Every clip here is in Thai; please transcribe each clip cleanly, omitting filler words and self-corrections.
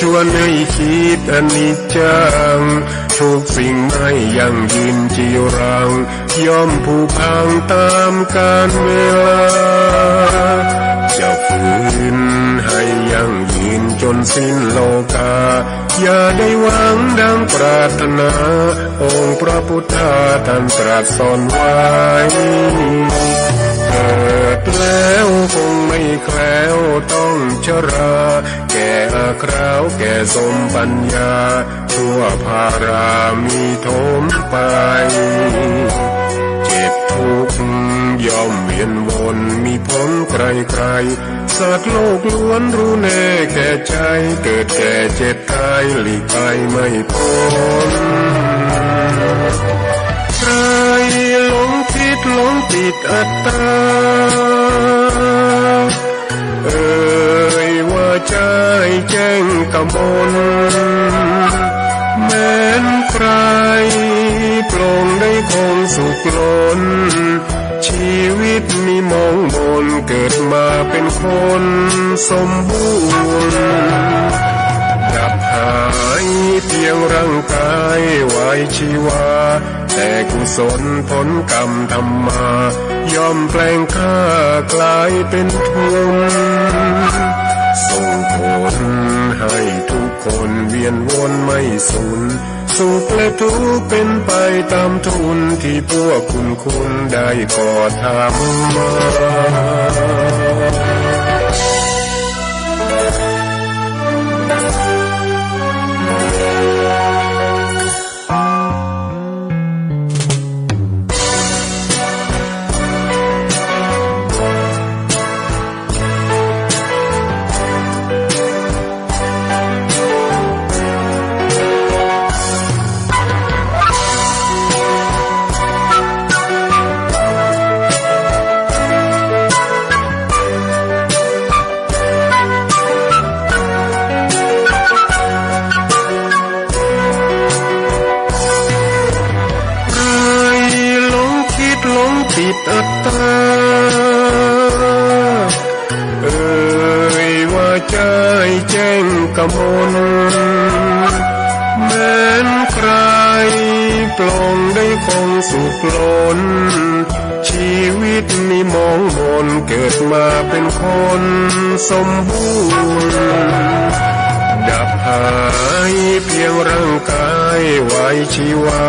ชวนให้คิดอนิจจังทุกสิ่งไม่ยั่งยืนจีรังย่อมผุพังตามกาลเวลาจะฝืนให้ยั่งยืนจนสิ้นโลกาอย่าได้หวังดังปรารถนาองค์พระพุทธาท่านตรัสสอนไว้เกิดแล้วคงไม่แคล้วต้องชราแก่อาคราวแก่สมปัญญาชั่วภารามีโถมไปเจ็บทุกข์ย่อมเวียนวนมีพ้นใครๆสัตว์โลกล้วนรู้แน่แก่ใจเกิดแก่เจ็บตายหลีกไปไม่พ้นใครหลงคิดหลงติดอัตตาว่าใจแจ้งกมลแม้นใครปลงได้คงสุขล้นชีวิตมีมองมนเกิดมาเป็นคนสมบูรณ์ดับหายเพียงร่างกายไว้ชีวาแต่กุศลผลกรรมทำมาย่อมแปลงค่ากลายเป็นทุนส่งผลให้ทุกคนเวียนวนไม่สูญสุขและทุกข์เป็นไปตามทุนที่พวกคุณได้ก่อทำมาติดอัตตาว่าใจแจ้งกมลแม้นใครปลงได้คงสุขล้นชีวิตมีมองมนเกิดมาเป็นคนสมบูรณ์ดับหายเพียงร่างกายไว้ชีวา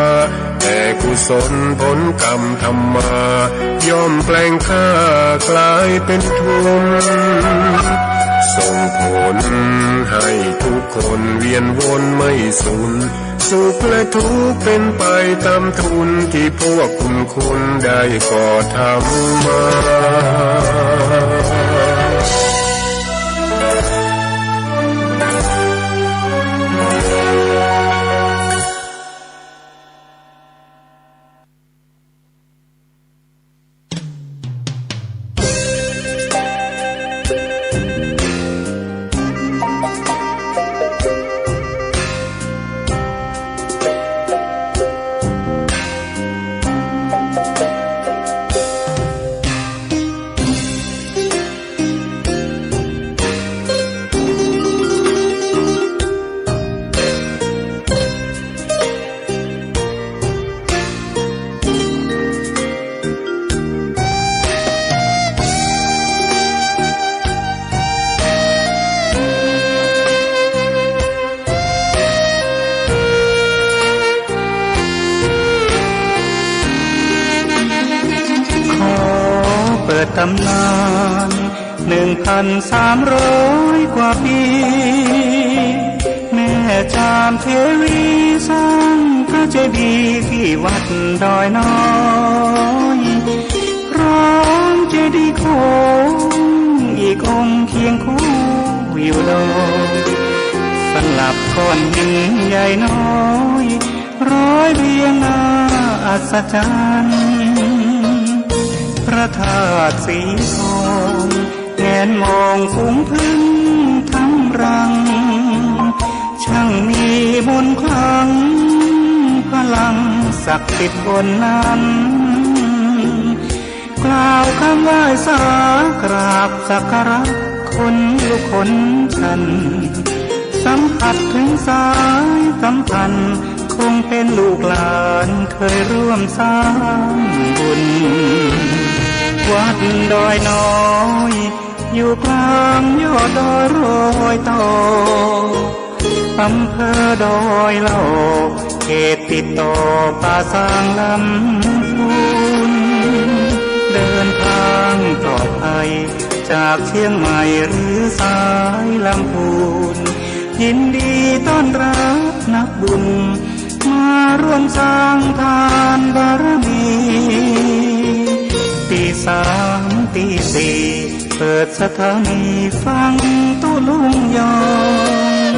แต่กุศลผลกรรมทำมาย่อมแปลงค่ากลายเป็นทุนส่งผลให้ทุกคนเวียนวนไม่สูญสุขและทุกข์เป็นไปตามทุนที่พวกคุณได้ก่อทำมาตำนาน1,300 กว่าปีแม่จามเทวีสร้างพระเจดีย์ที่วัดดอยน้อยพร้อมเจดีย์โคง กับก้อนหินใหญ่น้อยร้อยเรียงหน้าอัศจรรย์พระธาตุสีทองแงนมองฝูงพึ่งทั้งรังช่างมีมนต์ขลังพลังศักดิ์สิทธิ์บนนั้นกล่าวคำไหว้สากราบสักการะคนลุกคนฉันสัมผัสถึงสายสัมพันธ์คงเป็นลูกหลานเคยร่วมสร้างบุญวัดดอยน้อยอยู่กลางยอดดอยโรยต่ออำเภอดอยเหล่าเขตติดต่อป่าสางลำพูนเดินทางปลอดภัยจากเชียงใหม่หรือสายลำพูนยินดีต้อนรับนักบุญมาร่วมสร้างทานบารมีตีสามตีสี่เปิดสถานีฟังตุลุงยอง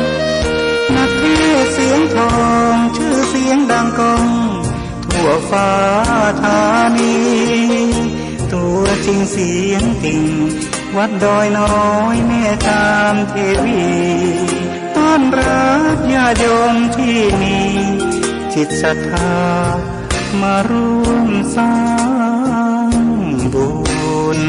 นักเทศเสียงทองชื่อเสียงดังก้องทั่วฟ้าธานีตัวจริงเสียงติ่งวัดดอยน้อยแม่ตามเทวีต้อนรับญาติโยมที่มีจิตศรัทธามาร่วมสร้างบุญ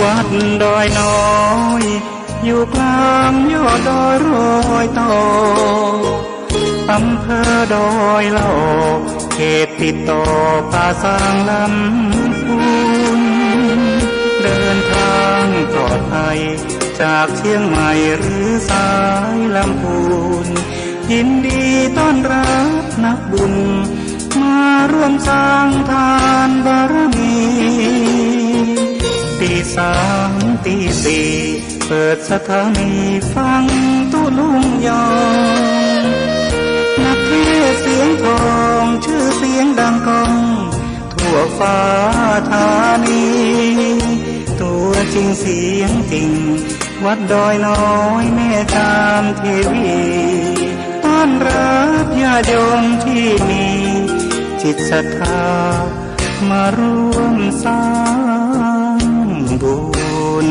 วัดดอยน้อยอยู่กลางยอดดอยโรยต่ออำเภอดอยเหล่าเขตติดต่อป่าสางลำพูนเดินทางปลอดภัยจากเชียงใหม่หรือสายลำพูนยินดีต้อนรับนักบุญมาร่วมสร้างทานบารมีตีสามตีสี่เปิดสถานีฟังตุลุงยองนักเทศเสียงทองชื่อเสียงดังก้องทั่วฟ้าธานีตัวจริงเสียงจริงวัดดอยน้อยแม่ตามเทวีต้อนรับญาติโยมที่มีจิตศรัทธามาร่วมสร้างบุญ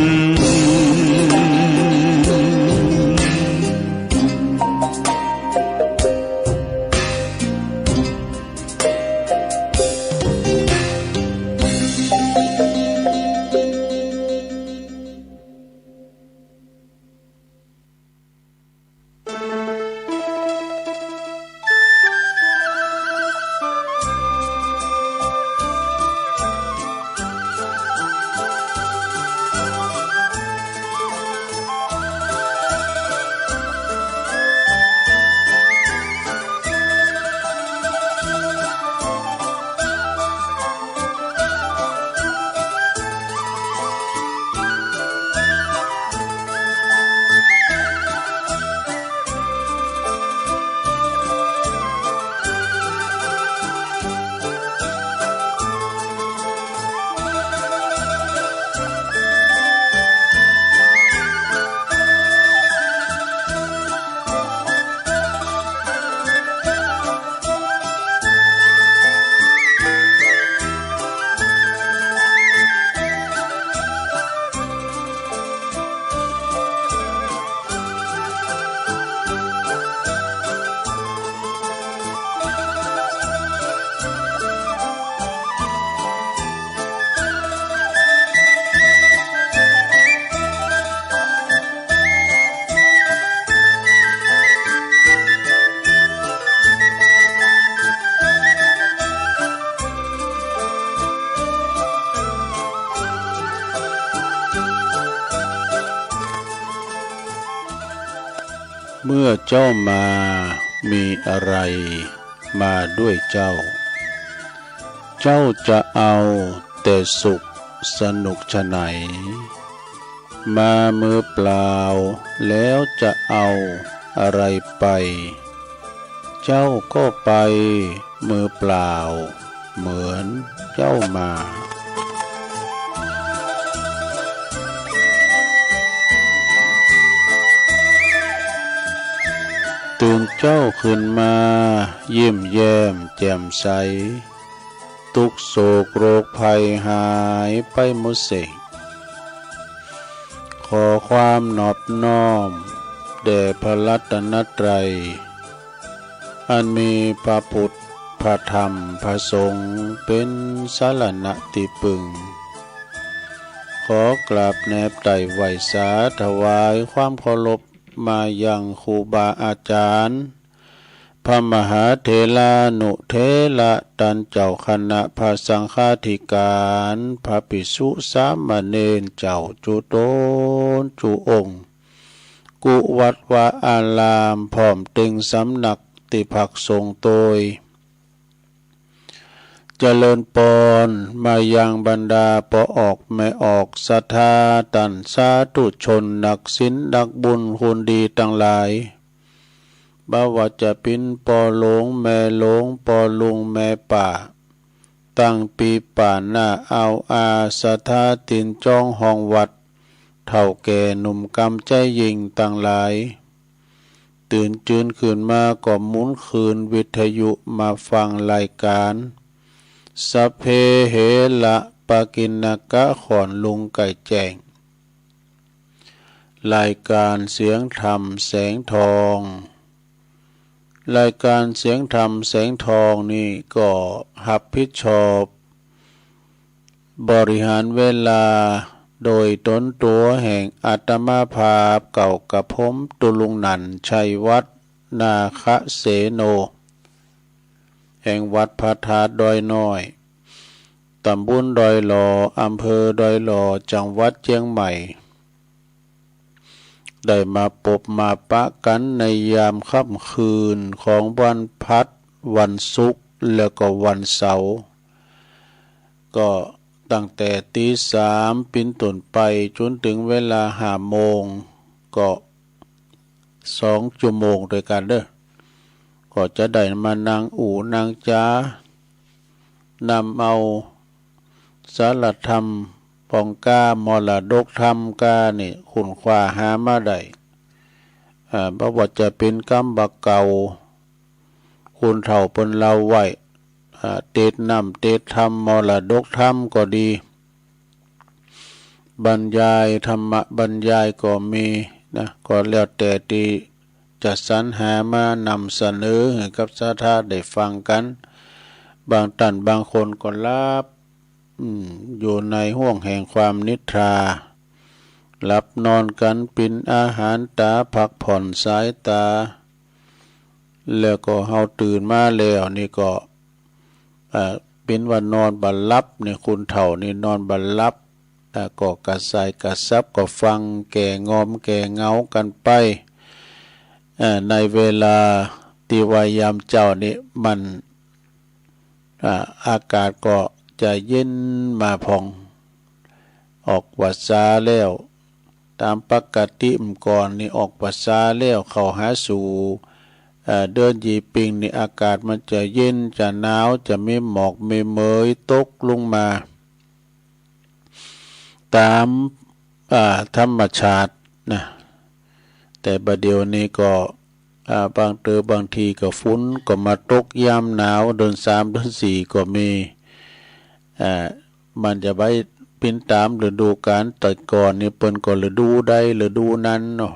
เมื่อเจ้ามา มีอะไรมาด้วยเจ้า เจ้าจะเอาแต่สุขสนุกฉะไหน มามือเปล่าแล้วจะเอาอะไรไป เจ้าก็ไปมือเปล่าเหมือนเจ้ามาตื่นเจ้าขึ้นมายิ้มแย้มแจ่มใสทุกโศกโรคภัยหายไปหมดสิ้นขอความนอบน้อมแด่พระรัตนตรัยอันมีพระพุทธพระธรรมพระสงฆ์เป็นสรณะที่พึ่งขอกราบแนบไต่ไหวสาถวายความเคารพมายังครูบาอาจารย์พระมหาเถรานุเถระตันเจ้าคณะพระสังฆาธิการพระภิกษุสามเณรเจ้าจุโตนจุองค์กุวัดวาอารามพร้อมตึงสำนักติภักสงฆ์โดยเจริญปอนมายังบรรดาปออกแม่ออกศรัทธาตันสาธุชนนักศีลนักบุญคนดีทั้งหลายบ่ว่าจะเป็นปอหลงแม่หลงปอลุงแม่ป่าตั้งปีป่าหน้าเอาอาศรัทธาตินจ้องห้องวัดเท่าแก่หนุ่มกำใจยิงต่างหลายตื่นจืนขึ้นมาก็หมุนคืนวิทยุมาฟังรายการสัพเพเหระปากิณกะขอนลุงไก่แจ้งรายการเสียงธรรมแสงทองรายการเสียงธรรมแสงทองนี่ก็รับผิดชอบบริหารเวลาโดยตนตัวแห่งอาตมาภาพเก่ากับผมตุลุงนันชัยวัฒนาคเสโนแห่งวัดพระธาตุดอยน้อยตำบลดอยหล่ออำเภอดอยหล่อจังหวัดเชียงใหม่ได้มาพบมาปะกันในยามค่ำคืนของวันพัดวันศุกร์แล้วก็วันเสาร์ก็ตั้งแต่ตี3เป็นต้นไปจนถึงเวลา5 โมงก็2 ชั่วโมงด้วยกันเด้อก็จะได้มานั่งอู่นั่งจ้านำเอาสารธรรมปองกามรดกธรรมกานี่คุณคว้าหามาได้เพราะว่าจะเป็นกรรมบักเก่าคุณเฒ่าเปิ้นเล่าไว้เตดน้ำเตดธรรมมรดกธรรมก็ดีบรรยายธรรมะบรรยายก็มีนะก็แล้วแต่ที่จะสรรหามานำเสนอให้กับสาธาได้ฟังกันบางท่านบางคนก็รับอยู่ในห้วงแห่งความนิทราหลับนอนกันปินอาหารตาพักผ่อนสายตาแล้วก็เฮาตื่นมาแล้วนี่ก็เป็นว่านอนบัดลับเนี่ยคุณเฒ่านี่นอนบัดลับก็กระสายกระซับก็ฟังแก่งอมแก่เงากันไปในเวลาที่วายามเจ้านี่มันอากาศก็จะเย็นมาพองออกวัดซาแล้วตามปกติก่อนนี่ออกวัดซาแล้วเข้าหาสู่เดือนยีปิงนี่อากาศมันจะเย็นจะหนาวจะมีหมอกมีเมยตกลงมาตามธรรมชาตินะแต่บัดเดี๋ยวนี้ก็บางทีก็ฝนก็มาตกยามหนาวเดือน3 เดือน 4ก็มีมันจะไปเป็นตามฤดูกาลแต่ก่อนนี่เปิ้นก็ฤดูใดฤดูนั้นเนาะ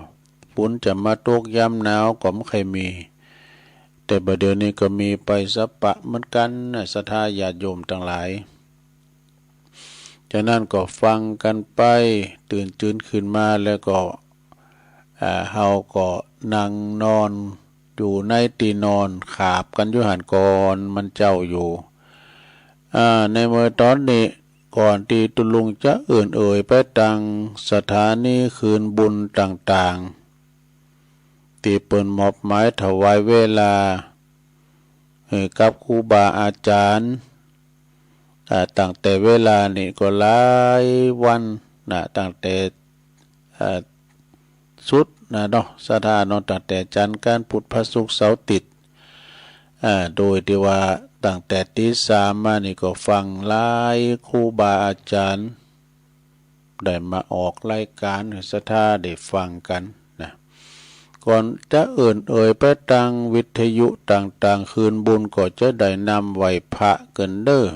ฝนจะมาตกยามหนาวก็ไม่เคยมีแต่บัดเดี๋ยวนี้ก็มีไปสัปปะเหมือนกันศรัทธาญาติโยมทั้งหลายฉะนั้นก็ฟังกันไปตื่นจืนขึ้นมาแล้วก็เฮาก็นั่งนอนอยู่ในที่นอนขาบกันอยู่หันก่อนมันเจ้าอยู่ในเมื่อตอนนี้ก่อนที่ตุลุงจะไปตังสถานีคืนบุญต่างๆ ตีเปินมอบหมายถวายเวลาให้กับครูบาอาจารย์ตั้งแต่เวลานี่ก็หลายวันนะตั้งแต่สุดนะเนาะสถานเนาะตั้งแต่จันทร์การพุธพระศุกร์เสาร์ติดโดยที่ว่าตั้งแต่ตีสามมานี่ก็ฟังหลายครูบาอาจารย์ได้มาออกรายการให้สถาได้ฟังกันนะก่อนจะไปตังวิทยุต่างๆคืนบุญก็จะได้นำไหวพระเกินเด้อ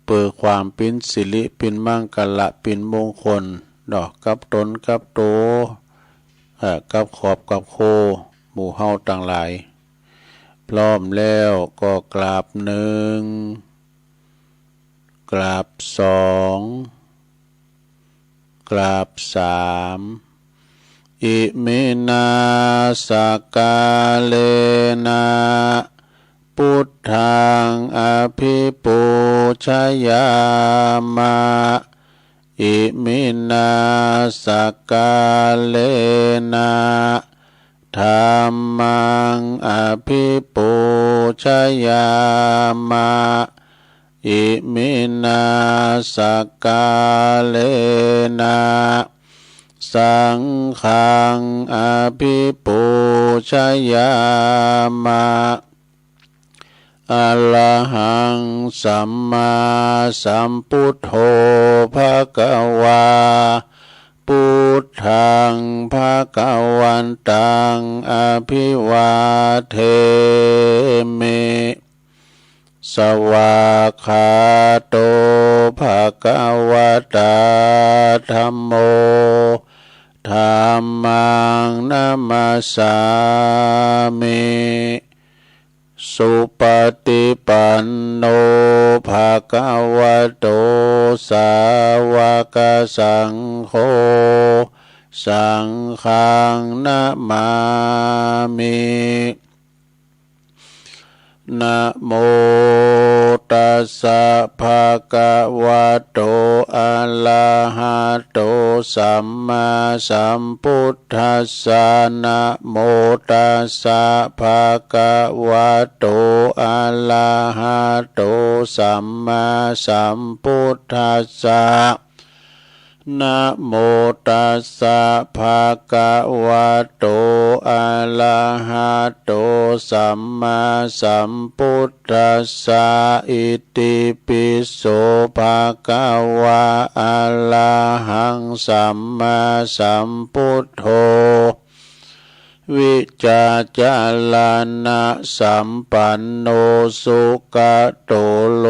เปิดความเป็นสิริเป็นมังกละเป็นมงคลดอกกับตนกับโตกับขอบกับโคหมู่เฮาต่างหลายพร้อมแล้วก็กราบหนึ่งกราบสองกราบสามอิมินาสกาเลนะพุทธังอภิปูชยามะอิมินาสกาเลนะธัมมังอภิปูชยามะอิมินาสกาเลนะสังฆังอภิปูชยามะอะระหังสัมมาสัมพุทโธภะคะวาพุทธังภะคะวันตังอภิวาเทมิสวากขาโตภะคะวะตาธัมโมธัมมังนัมมัสสามิสุปฏิปันโนภะคะวะโตสาวกสังโฆสังฆังนะมามินะโมตัสสะภะคะวะโตอะระหะโตสัมมาสัมพุทธัสสะนะโมตัสสะภะคะวะโตอะระหะโตสัมมาสัมพุทธัสสะนะโมตัสสะภะคะวะโตอะระหะโตสัมมาสัมพุทธัสสะอิติปิโสภะคะวะอะระหังสัมมาสัมพุทโธวิจาจาลานะสัมปันโนสุขโตโล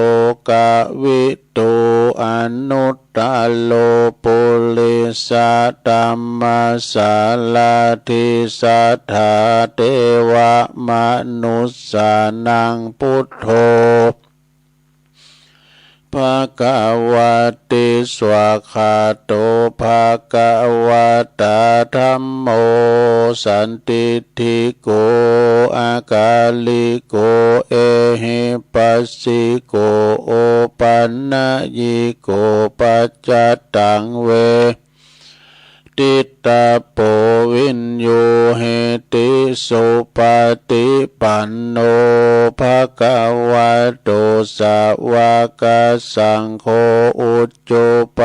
กวิทูอนุตตโลปุริสตัมมาสาลาทิสัทธาเทวมนุสสานังพุทโธภะคะวะติสวะคาโตภะคะวะตาธัมโมสันติทิโกอากาลิโกเอหิปัสสิโกโอปันนะยิโกปัจจตังเวติตาโปวินโยเหติสุปฏิปันโนภะคะวะโตสาวกสังโฆอุจจุป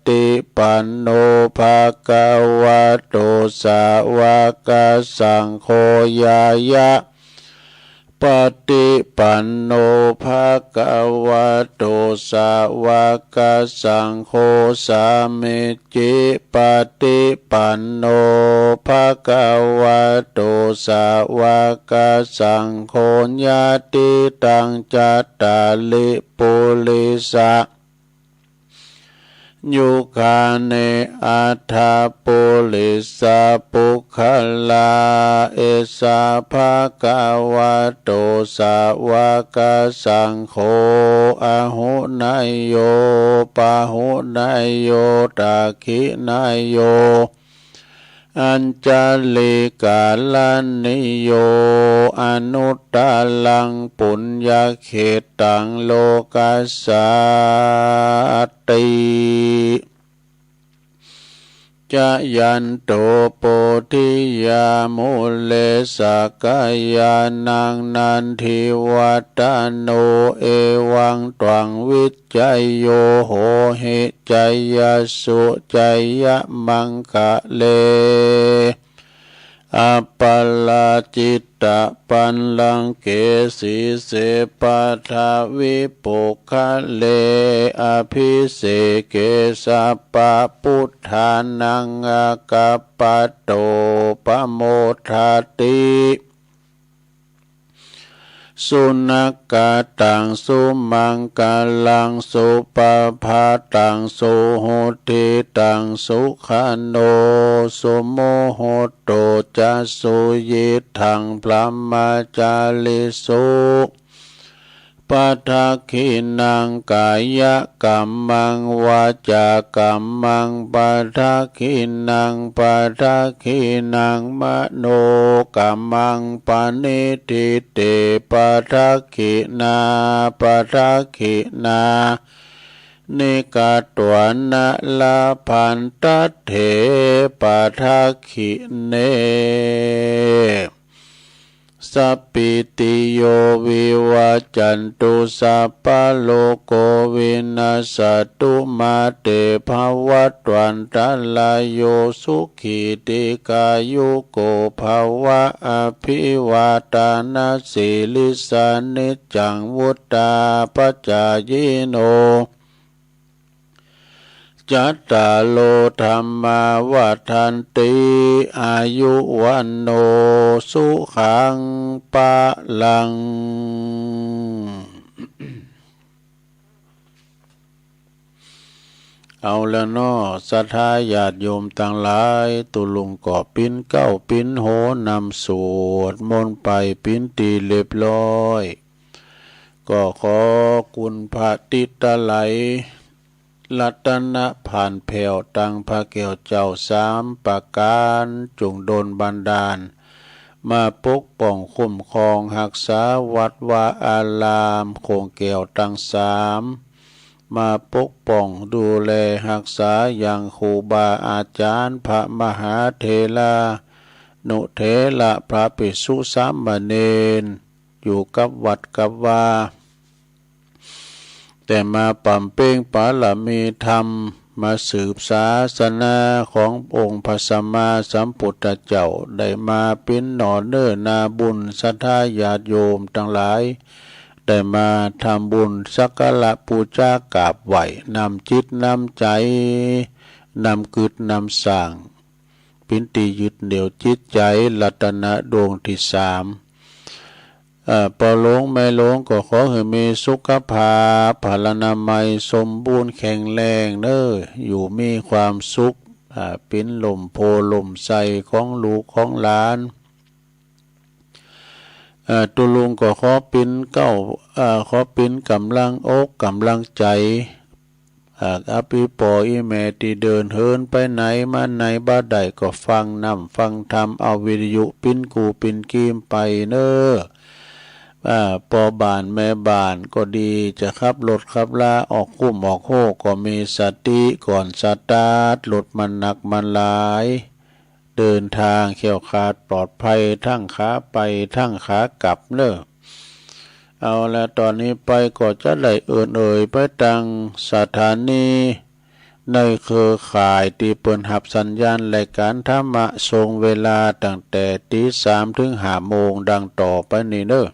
ฏิปันโนภะคะวะโตสาวกสังโฆยายะปฏิปันโนภะคะวะโตสาวกสังโฆสามิจิปฏิปันโนภะคะวะโตสาวกสังโฆญาติตังจัตตาลิปุริสะยุคาเนอัฏฐปุริสาปุคลาเอสาภะคะวะโตสาวกสังโฆอะหุนายโยปะหุนายโยตาคินายโยอัญจลิกาลนิโยอนุตตลังปุญญเขตังโลกัสสติ จะยันโตโปธิยามุเลสกายานังนันทิวัตโนเอวังตวังวิจัยโยโหหิจัยยสุจัยยะมังคะเลอัปปลาจิตตะปันลังเกสีเสปัทาวิปุคะเลอภิเสเกสัปปะพุทธานังอากัปปะโตปะโมทาติสุนักกาตังสุมังกาลังสุปภาตังสุโหติตังสุขันโนสุโมโหโตจัสสุยิทังพระมาจาลิสุปัทขินังกายกัมมังวาจากัมมังปัทขินังปัทขินังมโนกัมมังปณิทิเตปัทขินาปัทขินานิกาตวนะลาพันตเถปัทขิเนสัพพิติโยวิวัจจันตุสัพพะโลกโควินาศตุมาเตภวัตวันตรายโยสุขีติกายุโกภวะอภิวาทานาสิลิสานิจังวุตตาปัจจายโนจัตตาโลธรรมาวัฏันติอายุวันโนสุขังปะลังเอาละเนาะศรัทธาญาติโยมต่างหลายตุลุงก็ปิ้นเก้าปิ้นโหนำสวดมนต์ไปปิ้นตีเรียบร้อยก็ขอคุณพระติตะไหลรัตนะผ่านแผ่วตังพระแก้วเจ้าสามประการจงโดนบันดาลมาปกป้องคุ้มครองรักษาวัดวาอารามโคงแก้วตังสามมาปกป้องดูแลรักษาอย่างครูบาอาจารย์พระมหาเถระนุเถระพระภิกษุสามเณรอยู่กับวัดกับวาแต่มาปั่มเป้งปาลมีธรรมมาสืบศาสนาขององค์พระสัมมาสัมพุทธเจ้าได้มาเป็นหน่อเนื้อนาบุญศรัทธาญาติโยมทั้งหลายได้มาทำบุญสักการะบูชากราบไหวนำจิตนำใจนำกึศนำสั่งปินติยึดเหนี่ยวจิตใจรัตนะดวงที่สามปอหลงไม่หลงก็ขอให้มีสุขภาพพลานามัยสมบูรณ์แข็งแรงเน้ออยู่มีความสุขเป็นลมโพลมใสของลูกของหลานตุลุงก็ขอเป็นขอเป็นกำลังอกกำลังใจอภิปออีแม่ที่เดินเฮินไปไหนมาไหนบ้าใดก็ฟังนำฟังธรรมเอาวิทยุปิ้นกูปิ้นกีมไปเน้อปอบานแม่บานก็ดีจะขับรถขับลาออกคุ้มออกโหก็มีสติก่อนสตาร์ทรถมันหนักมันหลายเดินทางเขี่ยวขาดปลอดภัยทั้งขาไปทั้งขากลับเน้อเอาละตอนนี้ไปก็จะได้เอ่ยไปตังสถานีในเครือข่ายที่เปิดหับสัญญาณรายการธรรมะทรงเวลาตั้งแต่ตี3 ถึง 5 โมงดังต่อไปนี้เน้อ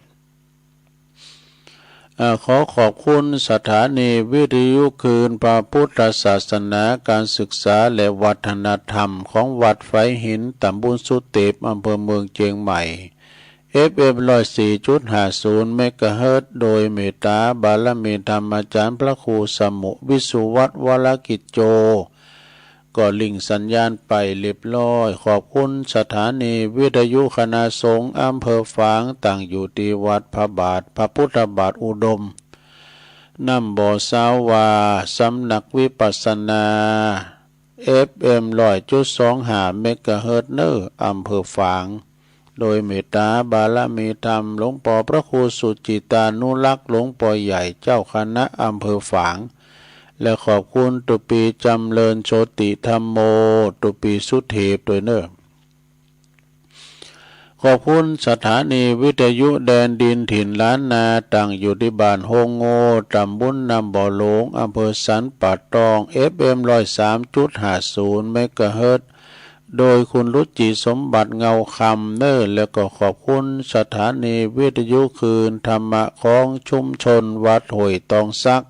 ขอขอบคุณสถานีวิทยุคืนพระพุทธศาสนาการศึกษาและวัฒนธรรมของวัดไฟหินตำบลสุเตปอำเภอเมืองเชียงใหม่ FM 104.50 เมกะเฮิรตซ์โดยเมตตาบารมีธรรมอาจารย์พระครูสมุวิสุวัฒน์วรกิจโจก็ลิงสัญญาณไปเรียบร้อยขอบคุณสถานีวิทยุคณะสงฆ์อำเภอฝางตั้งอยู่ที่วัดพระบาทพระพุทธบาทอุดมน้ำบ่อสาวาสำนักวิปัสสนา FM 100.25 เมกะเฮิรตซ์เนออำเภอฝางโดยเมตตาบารมีธรรมหลวงพ่อพระครูสุจิตานุรักษ์หลวงพ่อใหญ่เจ้าคณะอำเภอฝาง และขอบคุณตุปีจำเริญโชติธรรมโมตุปีสุเทพด้วยเนอะขอบคุณสถานีวิทยุแดนดินถิ่นล้านนาตั้งอยู่ที่บ้านโฮงโง่ตำบลนำบ่อหลงอำเภอสันป่าตอง FM 103.50 เมกะเฮิรตซ์โดยคุณรุจิสมบัติเงาคำเนอร์และก็ขอบคุณสถานีวิทยุคืนธรรมะของชุมชนวัดห้วยตองซัก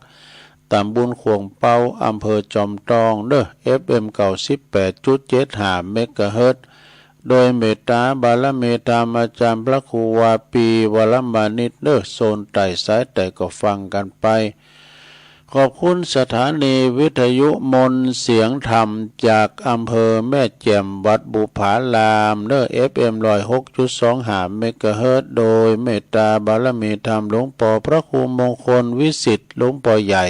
ตำบลขวงเปาอำเภอจอมทองเนอ FM 98.75 เมกะเฮิรตซ์โดยเมตตาบารมีธรรมอาจารย์พระครูวาปีวรมานิตเนอโซนไต่สายแต่ก็ฟังกันไปขอบคุณสถานีวิทยุมนต์เสียงธรรมจากอำเภอแม่แจ่มวัดบุผาลามเนอ FM 106.25 เมกะเฮิรตซ์โดยเมตตาบารมีธรรมหลวงปู่พระครูมงคลวิสิทธิ์หลวงปู่ใหญ่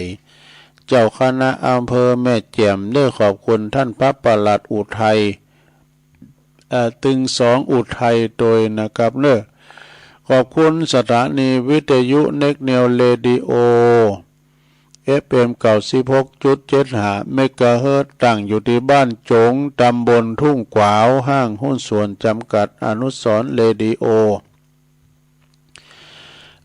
เจ้าคณะอำเภอแม่แจ่มเนอขอบคุณท่านพระปลัดอุทัยตึงสองอุทัยโดยนะครับเนอขอบคุณสถานีวิทยุเน็กเนลเรดิโอ FM 96.75 เมกะเฮิรตซ์ตั้งอยู่ที่บ้านจงตำบลทุ่งกวาวห้างหุ้นส่วนจำกัดอนุสรณ์เรดิโอ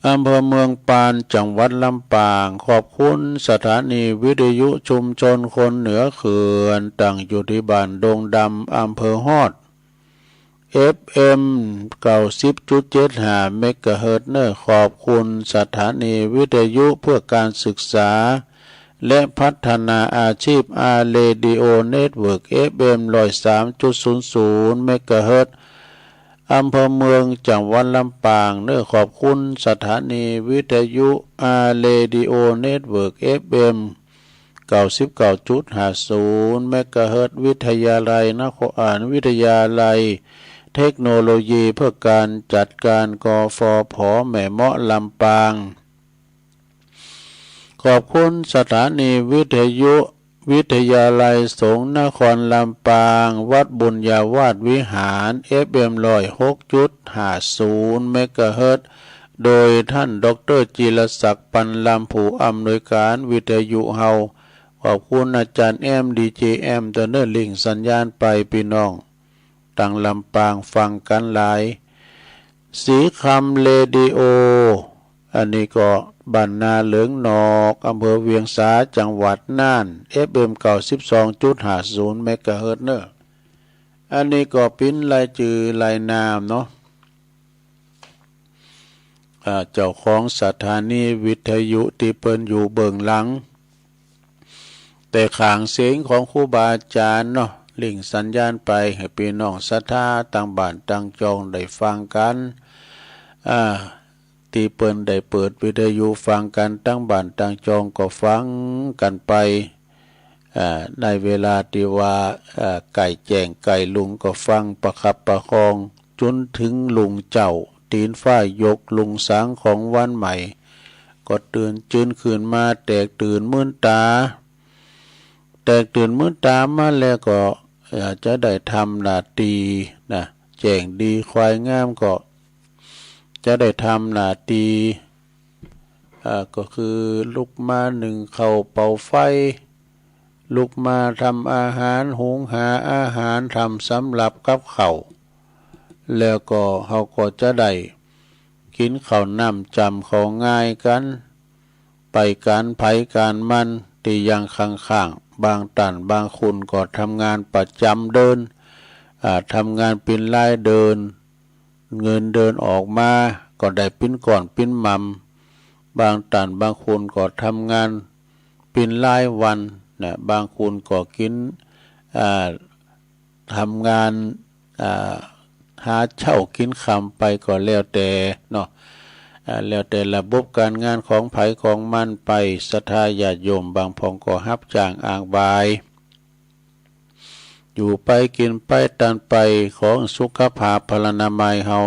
อำเภอเมืองปานจังหวัดลำปางขอบคุณสถานีวิทยุชุมชนคนเหนือเขื่อนตั้งอยู่ที่บ้านดงดำอำเภอฮอดFM 90.75 เมกะเฮิรตซ์เนอขอบคุณสถานีวิทยุเพื่อการศึกษาและพัฒนาอาชีพอาร์เรดิโอเน็ตเวิร์ก FM 103.00 เมกะเฮิรตซ์อำเภอเมืองจังหวัดลำปางเนอขอบคุณสถานีวิทยุอาร์เรดิโอเน็ตเวิร์ก FM 99.50 เมกะเฮิรตซ์วิทยาลัยนครวิทยาลัยเทคโนโลยีเพื่อการจัดการกฟผ.แม่เมาะลำปางขอบคุณสถานีวิทยุวิทยาลัยสงฆ์นครลำปางวัดบุญญาวาสวิหาร FM 106.50 เมกะเฮิรตซ์โดยท่านดร.จิรศักดิ์ปันลำผูอำนวยการวิทยุเฮาขอบคุณอาจารย์ดีเจตัวเนอร์ลิงสัญญาณไปพี่น้องตั้งลำปางฟังกันหลายสีคำเรดิโออันนี้ก็บ้านนาเหลืองนอกอำเภอเวียงสาจังหวัดน่าน FM 92.50 เมกะเฮิรตซ์เนออันนี้ก็ปิ้นรายจื่อรายนามเนาะเจ้าของสถานีวิทยุที่เปิ้นอยู่เบื้องหลังแต่ขางเสียงของครูบาอาจารย์เนาะลิงสัญญาณไปให้พี่น้องศรัทธาต่างบ้านต่างจองได้ฟังกันที่เปิ้นได้เปิดวิทยุฟังกันตั้งบ้านตั้งจองก็ฟังกันไปในเวลาที่ว่าไก่แจ้งไก่ลุงก็ฟังประคับประคองจนถึงลุงเจ้าตีนฝ้ายยกลุงสางของวันใหม่ก็ตื่นจื้นคืนมาแตกตื่นมื่นตามาแล้วก็จะได้ทำหน้าที่นะแจ้งดีควายงามก็จะได้ทำหน้าที่ก็คือลุกมาหนึ่งเข้าเป่าไฟลุกมาทำอาหารหุงหาอาหารทำสำหรับกับข้าวแล้วก็เขาก็จะได้กินข้าวน้ำจำเขาง่ายกันไปการไผการมันที่ยังข้างๆบางตันบางคุณก็ทำงานประจำเดินทำงานเป็นรายเดินเงินเดินออกมาก็ได้ปิ้นก่อนปิ้นมัมบางตันบางคุณก็ทำงานเป็นรายวันนะบางคุณก็กินทำงานหาเช่ากินคำไปก็แล้วแต่เนาะแล้วแต่ระบบการงานของไผของมันไปศรัทธาญาติโยมบางพองก็ฮับจ้างอ้างบายอยู่ไปกินไปตันไปของสุขภาพพลานามัยเฮา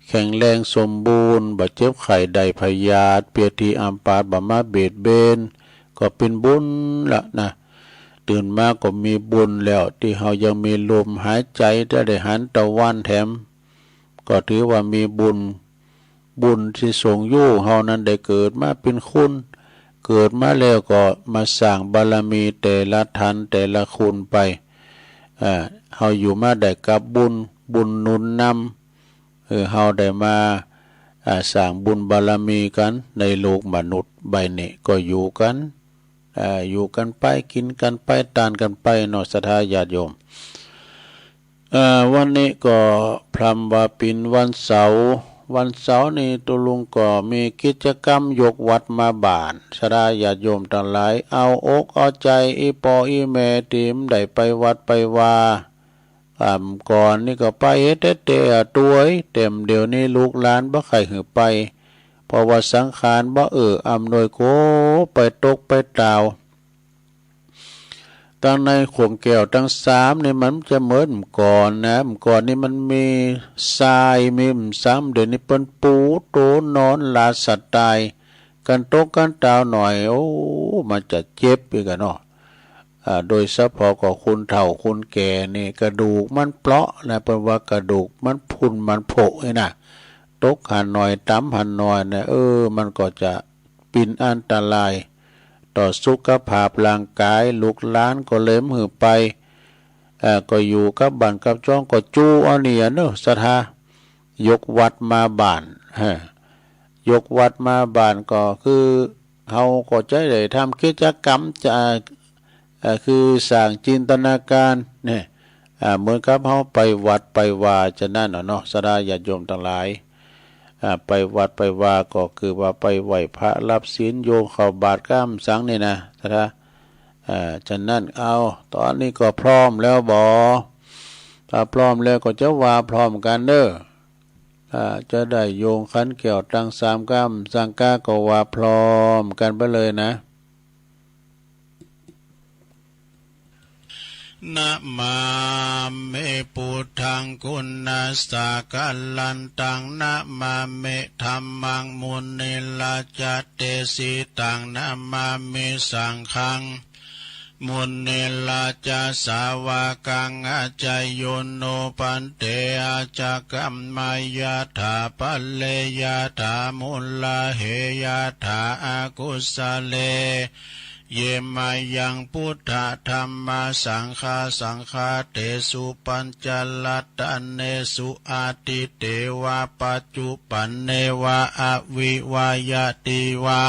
แข็งแรงสมบูรณ์บ่เจ็บไข้ได้พยาธิเปียทีอัมพาตบ่มาเบียดเบนก็เป็นบุญละนะตื่นมาก็มีบุญแล้วที่เฮายังมีลมหายใจได้หันตะวันแถมก็ถือว่ามีบุญที่ทรงอยู่เฮานั้นได้เกิดมาเป็นคุณ เกิดมาแล้วก็มาสร้างบารมีแต่ละทันแต่ละคุณไปเฮาอยู่มาได้กับบุญหนุนนำเฮาได้มาสร้างบุญบารมีกันในโลกมนุษย์ใบนี้ก็อยู่กันไปกินกันไปทานกันไปเนาะศรัทธาญาติโยมวันนี้ก็พรำว่าปินวันเสาร์นี้ตุลุงก็มีกิจกรรมยกวัดมาบานศรัทธาญาติโยมทั้งหลายเอาอกเอาใจอีปออีแม่ติมได้ไปวัดไปว่าก่อนนี่ก็ไปเฮ็ดเตะตัวเต็มเดี๋ยวนี้ลูกหลานบ่ใครหือไปเพราะว่าสังขารบ่อำนวยโกไปตกไปดาวตั้งในขวงแก้วทั้ง3นี่มันจะเหมือนก่อนนะก่อนนี่มันมีทรายมีซ้ำเดี๋ยวนี้เปิ้นปูโตนอนลาสัตว์ตายกันตกกันดาวหน่อยโอ้มันจะเจ็บอีกเนาะโดยเฉพาะก็คุณเฒ่าคุณแก่นี่กระดูกมันเปราะนะเปิ้นว่ากระดูกมันพุนมันโผล่นะตกหันหน่อยต้ำหันหน่อยนะมันก็จะเป็นอันตรายต่อสุขภาพร่างกายลูกหลานก็เลยมือไปก็อยู่กับบ้านกับจ้องก็จู้เอานี่เนอะศรัทธายกวัดมาบ้านยกวัดมาบ้านก็คือเฮาก็จะได้ทำกิจกรรมคือสร้างจินตนาการเนี่ยเหมือนกับเฮาไปวัดไปว่าจะนั่นเนาะศรัทธาญาติโยมทั้งหลายไปวัดไปว่าก็คือว่าไปไหว้พระรับศีลโยมเข้าบาตรก้ามสังนี่นะศรัทธาฉะนั้นเอาตอนนี้ก็พร้อมแล้วบ่ถ้าพร้อมแล้วก็จะว่าพร้อมกันเด้อจะได้โยงขันเกี่ยวตั้ง3ก้ามสังกาก็ว่าพร้อมกันไปเลยนะนะมาเมพุทธังคุณัสสะกัลลันตังนะมาเมธัมมังมุนิลาจัตเตสิตังนะมาเมสังฆังมุนิลาจัสสาวากังอาจายโยโนปันเตอาจักกัมมายาถาปัลเลยาถามุลลาเหยาถาอากุสเลเยมายังพุทธธรรมสังฆาเตสุปัญจลัตตเนสุอาติเตวะปัจจุปันเนวะอวิวายติวา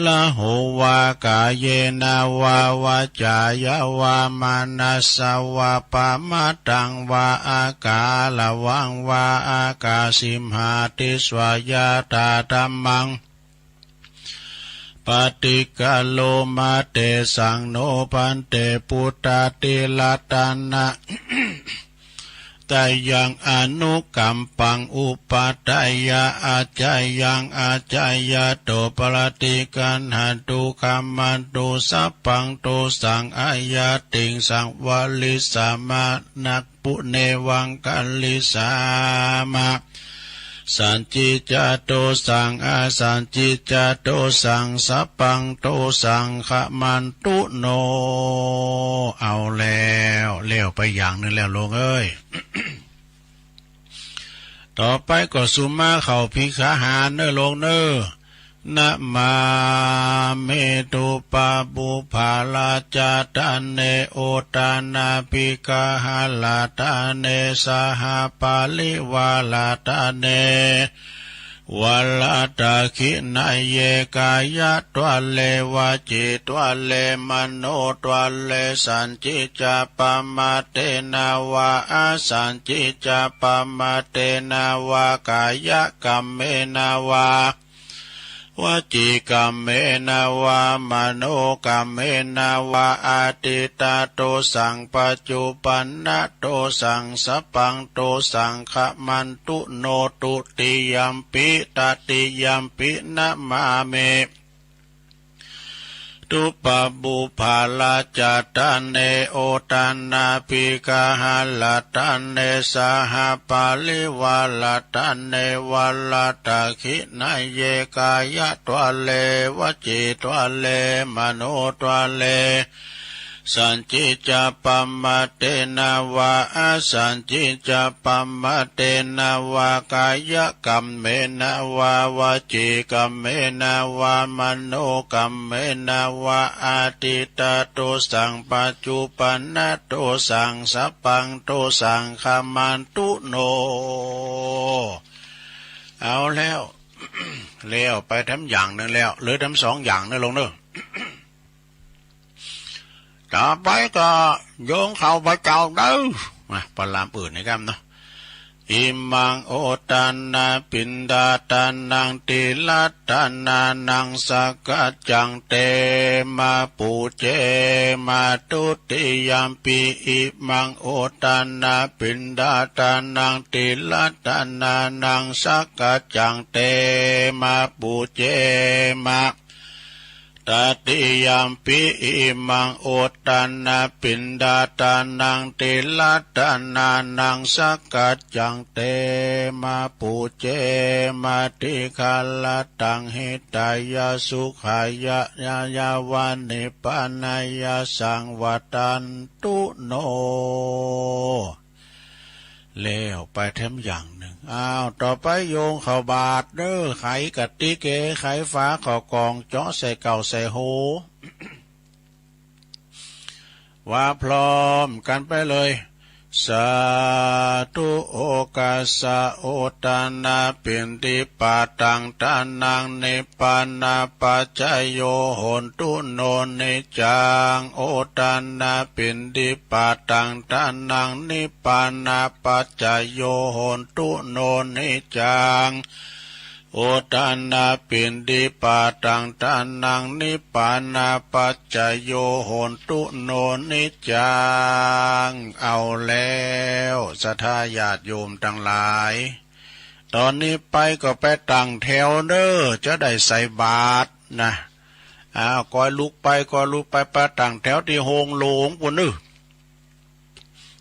ละโหวากาเยนาวาวาจายาวามานัสสวะปะมะตังวาอากาละวังวาอากาสิมหาติสวายาตาธัมมังปฏิกาโลมาเตสังโนปันเตปุตตติลาตานะแต่ยังอนุกัมปังอุปัฏฐายาอาจายังอาจายาโตปรติกันหันตุคัมมันตุสัพพังตุสังอายาติงสังวลิสามานักปุเนวังกัลลิสามาสันจิจโตสังอาสันจิจโตสังสัพพังโตสังขมันตุโนเอาแล้วเลี้ยวไปอย่างนึงแล้วลงเอ้ย ต่อไปก็สุมาเข้าพิขาหารเนอลงเนอนะมาเมตุปาบุภาลาจาตาเนโอตานาปิกาหาลาตาเนสหปาลิวาลาตาเนวัลตาคินาเยกายะตัวเลวาจิตัวเลมโนตัวเลสันจิจาปมาเตนาวาอาสันจิจาปมาเตนาวากายะกัมเมนาวาวจีกัมเมนาวามโนกัมเมนาวาอาติตาโตสังปัจจุปันนะโตสังสัพพังโตสังขมันตุโนตุติยัมปิตติยัมปินะมาเมตุปะบุภาลาจาตาเนโอตานาปิกาหาลาตาเนสหปาลิวาลาตาเนวัลตาคินาเยกายะตัวเลวจิตัวเลมโนตัวเล สันจิจะปัมมะเตนาวาสันจิจะปัมมะเตนาวากายกรรมเมนาวาวาจีกรรมเมนาวามโนกรรมเมนาวาอาติตาโตสังปัจจุปันนโตสังสัพพังโตสังขามันตุโนเอาแล้ว แล้วไปทำอย่างนึงแล้วหรือทำสองอย่างนึงลงเนอะ ต่อไปก็โยงเข้าพระเจ้าเด้อมาปลามอื่นนะครับเนาะอิมังโอตันนาปินดาตานังติลัตตานานังสกัจจังเตมาปูเจมาตุติยามปีอิมังโอตันนาปินดาตานังติลัตตานานังสกัจจังเตมาปูเจมาตติยามปิอิมังโอตันนาปินดาตานังติลัตตานานังสกัจจังเตมาปูเจมาติคาลตังหิตายาสุขายะยายาวานิปานายาสังวัตันตุโนแล้วไปทำอย่างหนึ่งต่อไปโยงเข้าบาทเด้อไขกะติเกไขฟ้าเข้ากองเจาะใส่เก่าใส่โห ว่าพร้อมกันไปเลยสาธุโอกาสะโอตานาปินติปาตังตานังนิปานาปัจจโยโหนตุโนนิจังโอตานาปินติปาตังตานังนิปานาปัจจโยโหนตุโนนิจังโอตานาปินติปาตังตานังนิปานาปัจจโยโหนตุโนนิจังเอาแล้วสัทธาญาติโยมทั้งหลายตอนนี้ไปก็ไปตั้งแถวเด้อจะได้ใส่บาตรนะก้อยลุกไปไปตั้งแถวที่โฮงหลวงปุ่นนึ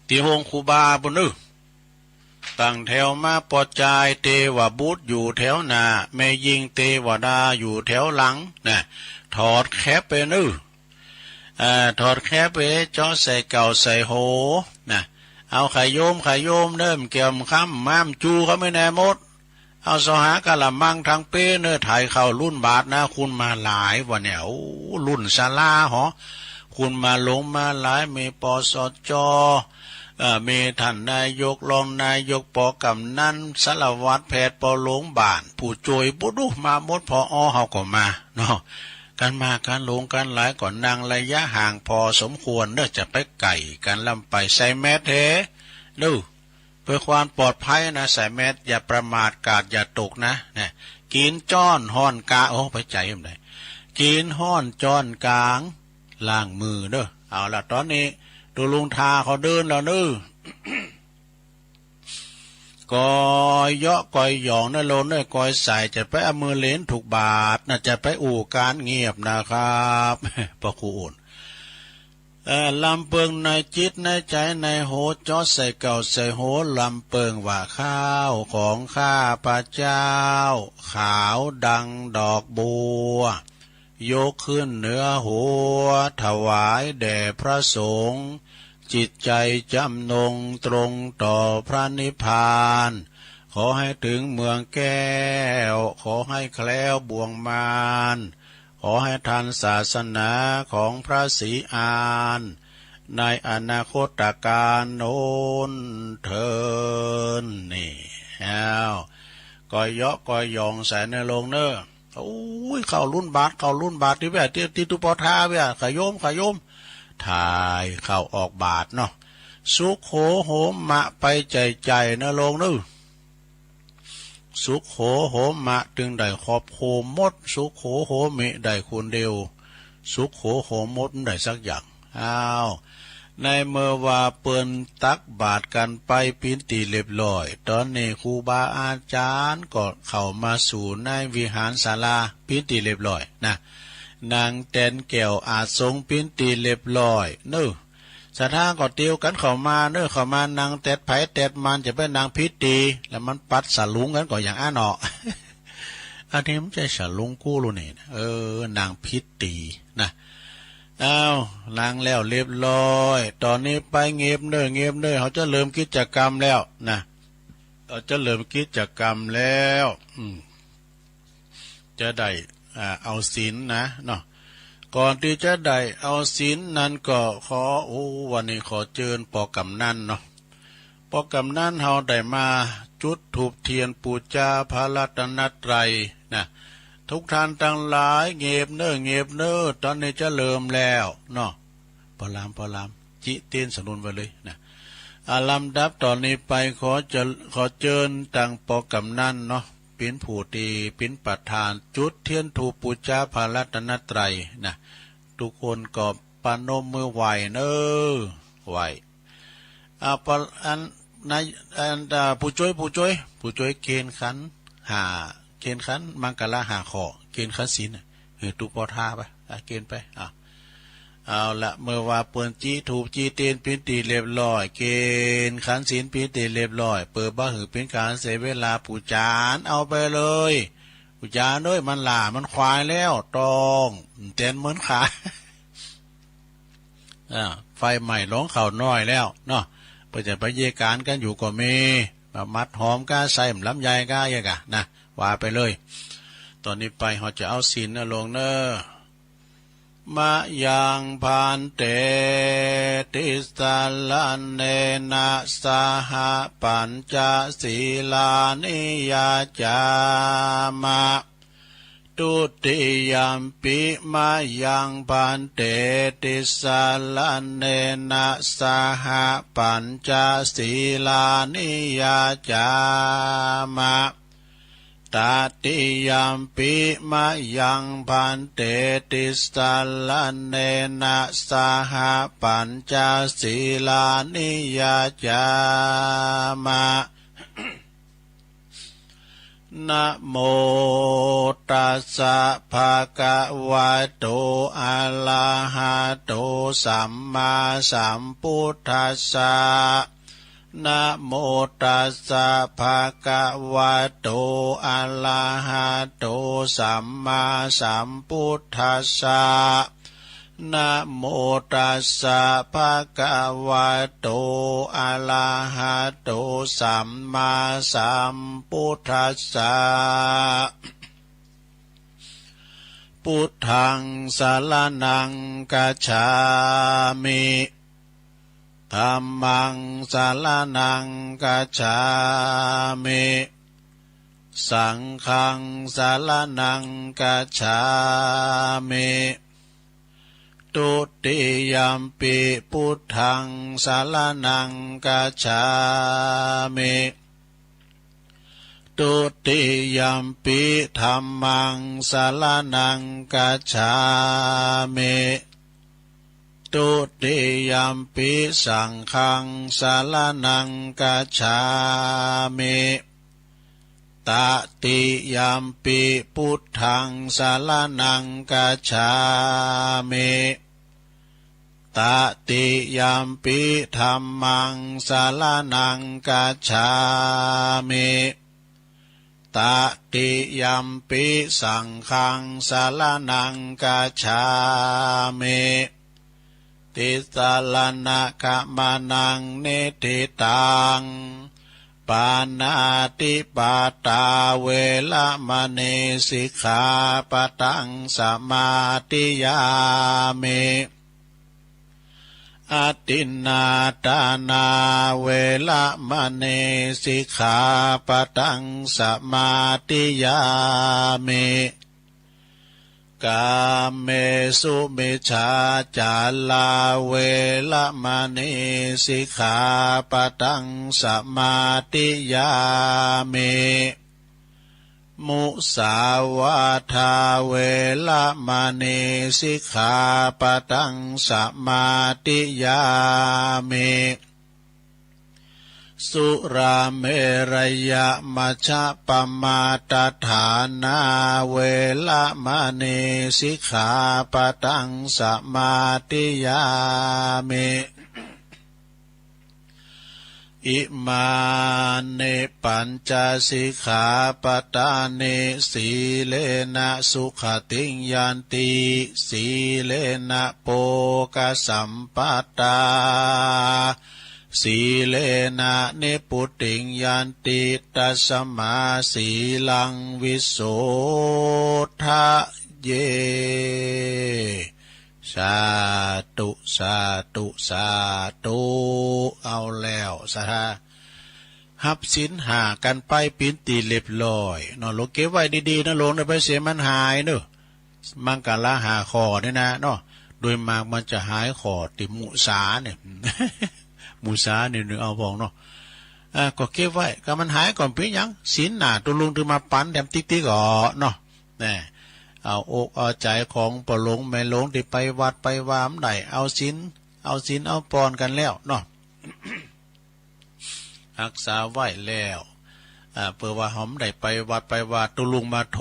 ที่โฮงครูบาปุ่นนึตั้งแถวมาปอจายเทวบุตรอยู่แถวหน้าแม่ยิงเทวดาอยู่แถวหลังนะถอดแคปไปถอดแคปไปเจาะใส่เก่าใส่โหนะเอาไข่โยมเนิ่มเกี่ยมค้ำม้ามจูเขาไม่แน่หมดเอาสหากะละมังทางเป้เนื้อถ่ายเข้ารุ่นบาทนะคุณมาหลายวันเนี่ยรุ่นศาลาหอคุณมาลงมาหลายมีปสจมีท่านนายกรองนายกปกำนันสารวัตรแพทย์ปหลวงบ้านผู้ช่วยปุดุมาหมดพอเฮาก็มาเนาะการมาการลงการหลายก่อนนางระยะห่างพอสมควรเด้อจะไปไก่การลำไปใส่แมสเถดูเพื่อความปลอดภัยนะใส่แมสอย่าประมาทกาดอย่าตกนะเนี่ยกินจ้อนห้อนกาไปใจยังไงกินห้อนจ้อนกลางล้างมือเด้อเอาละตอนนี้ดูลุงทาเขาเดินแล้วนึกอยเยาะกอยหยองนั่นโลนนั่นกอยใส่จะไปเอามือเลนถูกบาทน่าจะไปอู่การเงียบนะครับพระครูอุ่นลำเปิงในจิตในใจในโหจอใส่เก่าใส่โหลำเปิงว่าข้าวของข้าพระเจ้าขาวดังดอกบัวยกขึ้นเหนือหัวถวายแด่พระสงฆ์จิตใจจำนงตรงต่อพระนิพพานขอให้ถึงเมืองแก้วขอให้แคล้วบ่วงมารขอให้ทันศาสนาของพระศรีอานในอนาคตการโน้นเทินนี่ก้อยเยาะก้อยหยองใส่ในโลงเนอโอ้ยเข้ารุ่นบาทที่แบบที่ตุปทาแบบขยมถ่ายเข้าออกบาทเนาะสุขโหโหมะไปใจนะลงนึสุขโหโหมะจึงได้ขอบโหมดสุขโหโหมิได้คนเดียวสุขโหโหมดได้สักอย่างในเมื่อว่าเปิ้นตักบาทกันไปปินตีเรียบร้อยตอนนี้ครูบาอาจารย์ก็เข้ามาสู่ในวิหารศาลาปินตีเรียบร้อยนะนางแตนแก้วอาจทรงปินตีเรียบร้อยสถานก็เตียวกันเข้ามานางแตดไผแตดมันจะเป็นนางพิตีแล้วมันปัดสลุงกันก็อย่างเนาะ อันนี้มันจะสลุงกู้รู้นี่นางพิตีนะ อ้าวล้างแล้วเรียบร้อยตอนนี้ไปเงียบเน้อเขาจะเริ่มกิจกรรมแล้วนะเราจะเริ่มกิจกรรมแล้วจะได้เอาศีลนะเนาะก่อนที่จะได้เอาศีลนั้นก็ขอวันนี้ขอเชิญปอกำนันเนาะปอกำนันเฮาได้มาจุดธูปเทียนปูชาพระรัตนตรัยนะทุกท่านทั้งหลายเงียบเน้อตอนนี้จะเริ่มแล้วเนาะพอลามจิเต้นสนุนไว้เลยนะลำดับตอนนี้ไปขอเชิญตังปอกำนันเนาะเป็นผู้ตีเป็นประธานจุดเทียนธูปปูชาพระรัตนตรัยนะทุกคนก็ปนมมือไหวเน้อไหวผู้ช่วยเกณฑ์ขันเกณฑ์ขันมังกรหาขอเกณฑ์ขันศีลตุปอท่าไปเกณฑ์ไปเอาละเมื่อว่าเปิ่นจี้ถูกจี้เตียนพินตีเรียบร้อยเกณฑ์ขันศีลพินตีเรียบร้อยเปิดบ้าหือเป็นการเสียเวลาปูจานเอาไปเลยปูจานด้วยมันหล่ามันควายแล้วตองเต้นเหมือนขาไฟใหม่ร้องเข่าน้อยแล้วเนาะเพื่อจะไปเยการกันอยู่ก็มีมัดหอมก้าใส่ลำไยก้าเยกะนะว่าไปเลยตอนนี้ไปเขาจะเอาศีลลงเนอมะยังพันเตติสาลันเนนะสหปัญจศีลานิยาจามะตุติยัมปิมะยังพันเตติสาลันเนนะสหปัญจศีลานิยาจามะตติยัมปิมะยังพันเตติสาลันเนนะสหปัญจศีลานิยาจามะนะโมตัสสะภะคะวะโตอะระหะโตสัมมาสัมพุทธัสสะนะโมตัสสะภะคะวะโตอะระหะโตสัมมาสัมพุทธัสสะนะโมตัสสะภะคะวะโตอะระหะโตสัมมาสัมพุทธัสสะพุทธังสรณังคัจฉามิธัมมังสรณังคัจฉามิสังฆังสรณังคัจฉามิตุติยัมปิพุทธังสรณังคัจฉามิตุติยัมปิธัมมังสรณังคัจฉามิตุติยัมปิสังฆังสรณังคัจฉามิตติยัมปิพุทธังสรณังคัจฉามิตติยัมปิธัมมังสรณังคัจฉามิตติยัมปิสังฆังสรณังคัจฉามิติสรณะขะมานังเนติตังปานาติปาตาเวละมะเนสิกขาปะทังสมาธิยามิอตินนาตานาเวละมะเนสิกขาปะทังสมาธิยามิกาเมสุมิชาจาลาเวละมะเนสิกขาปะทังสมาธิยามิมุสาวาทาเวละมะเนสิกขาปะทังสมาธิยามิสุราเมรยะมัชฌะปมาตฐานาเวละมะเนสิกขาปะทังสมาธิยามิ อิมาเนปัญจสิกขาปทานิสีเลนะสุขติงยันติสีเลนะโภคสัมปตาสีเลนะนิพุติงยันติตัสมาสีลังวิโสทะเยสาธุสาธุสาธุเอาแล้วสาหับสินหากันไปปินตีเรียบร้อยนอนลงเก็บไว้ดีๆนะลงไปเสียมันหายเนอะมังกรละหาคอเนี่ยนะเนาะโดยมากมันจะหายคอติมุสาเนี่ย มุสาเนี่ยนึกเอาพองเนาะก็เก็บไว้ก็มันหายก่อนพี่ยังสินหนาตัวลุงถึงมาปั้นแดมติ๊กๆอ๋อเนาะเนี่ยเอาอกเอาใจของปลงไม่ลงที่ไปวัดไปวามใดเอาศีลเอาปอนกันแล้วเนาะ รักษาไว้แล้วเพื่อว่าหอมได้ไปวัดไปวาดตุลุงมาโท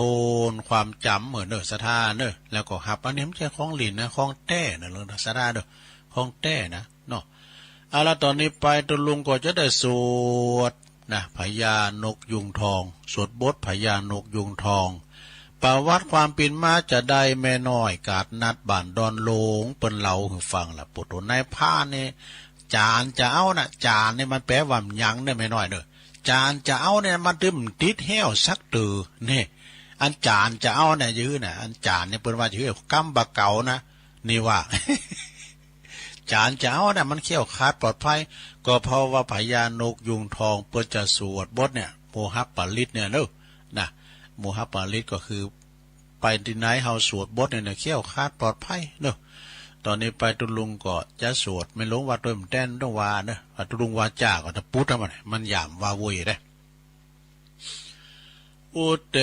นความจำเหมือนเนอสะท่าเนอแล้วก็หับอันนี้ไม่ใช่ของหลินนะของแต้นะเรื่องสะท่าเนอของแต้นะเนาะเอาละตอนนี้ไปตุลุงก็จะได้สวดนะพญานกยุงทองสวดบทพญานกยุงทองประวัติความเป็นมาจะได้แม่น้อยกาดนัดบ้านดอนโลงเปิ้นเล่าให้ฟังล่ะปุถุนายผ้าเนี่ยจานจะเอานะจานเนี่ยมันแปลว่าหยังได้แม่น้อยเด้อจานจะเอาเนี่ยมันตึมติดแห้วสักตือนี่อันจานจะเอาเนี่ยยื้อนะอันจานเนี่ยเปิ้นว่ายื้อกำบะเก่านะนี่ว่า จานจะเอาเนี่ยมันเขี้ยวขาดปลอดภัยก็เพราะว่าพญานกยุงทองเปิ้นจะสวดบทเนี่ยโมหับปลิตเนี่ยเด้อนะโมหับปาลิตก็คือไปที่ไหนเฮาสวดบทเนี่ยเขี้ยวคาดปลอดภัยเนอะตอนนี้ไปตุลุงก็จะสวดไม่ลงว่าตัวมันแต้นต้องว่าเนอะตุลุงว่าจาก็จะพุทธมันหยามว่าวุยได้อุเต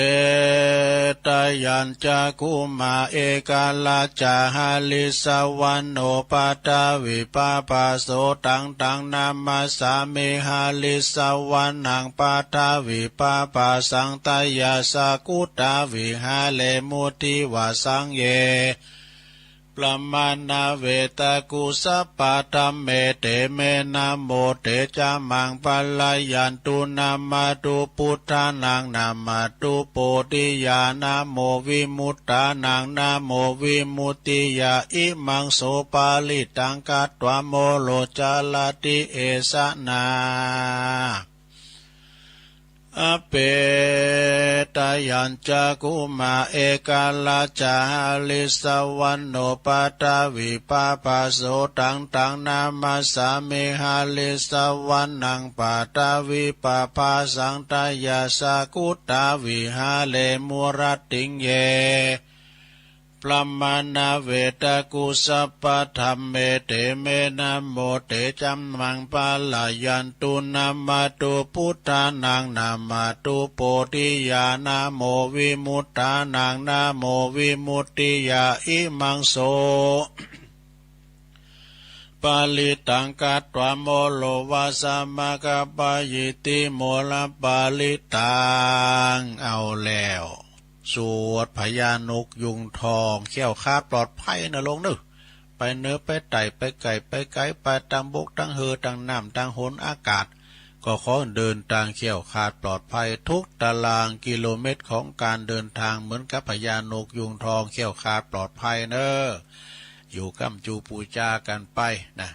ตยัญจะกุมาเอกาลาจาหาลิสวันโนปาตาวิปาปาโสตังนามาสาเมหาลิสวันนังปาตาวิปาปาสังตายาสากุตาวิหาเลมุติวาสังเยปรมาณเวตกุสัปปะธัมเมเตเมนะโมเตจามังปัลลายันตุนามาตุพุทธานังนามาตุโพธิญาณโมวิมุตตานังนาโมวิมุตติยาอิมังโสปาลิตังกัตถวโมโลจาลติเอสนาอเปตยัญจะกุมาเอกาลาจาลิสวันโนปาตาวิปาปาโสตังนามาสาเมหาลิสวันนังปาตาวิปาปาสังตายาสากุตาวิหาเลมุรติงเยปรมาณเวตกุสัปปะธัมเมเตเมนะโมเตจัมมังปาลายันตุนามาตุพุทธานังนามาตุโพธิญาณโมวิมุตตานังนาโมวิมุตติยาอิมังโสปาลิตังกัตถวโมโลวาสามกปายิติโมลปาลิตังเอาแล้วสวดพญานกยุงทองเขี้ยวคาดปลอดภัยนะลงนึกไปเนื้อไปไต่ไปไก่ไปไก่ไปตามบกตั้งเฮอตั้งน้ำตั้งหนอากาศก็ขอเดินทางเขี้ยวคาดปลอดภัยทุกตารางกิโลเมตรของการเดินทางเหมือนกับพญานกยุงทองเขี้ยวคาดปลอดภัยเนอะอยู่กำจูปูจากันไปนะ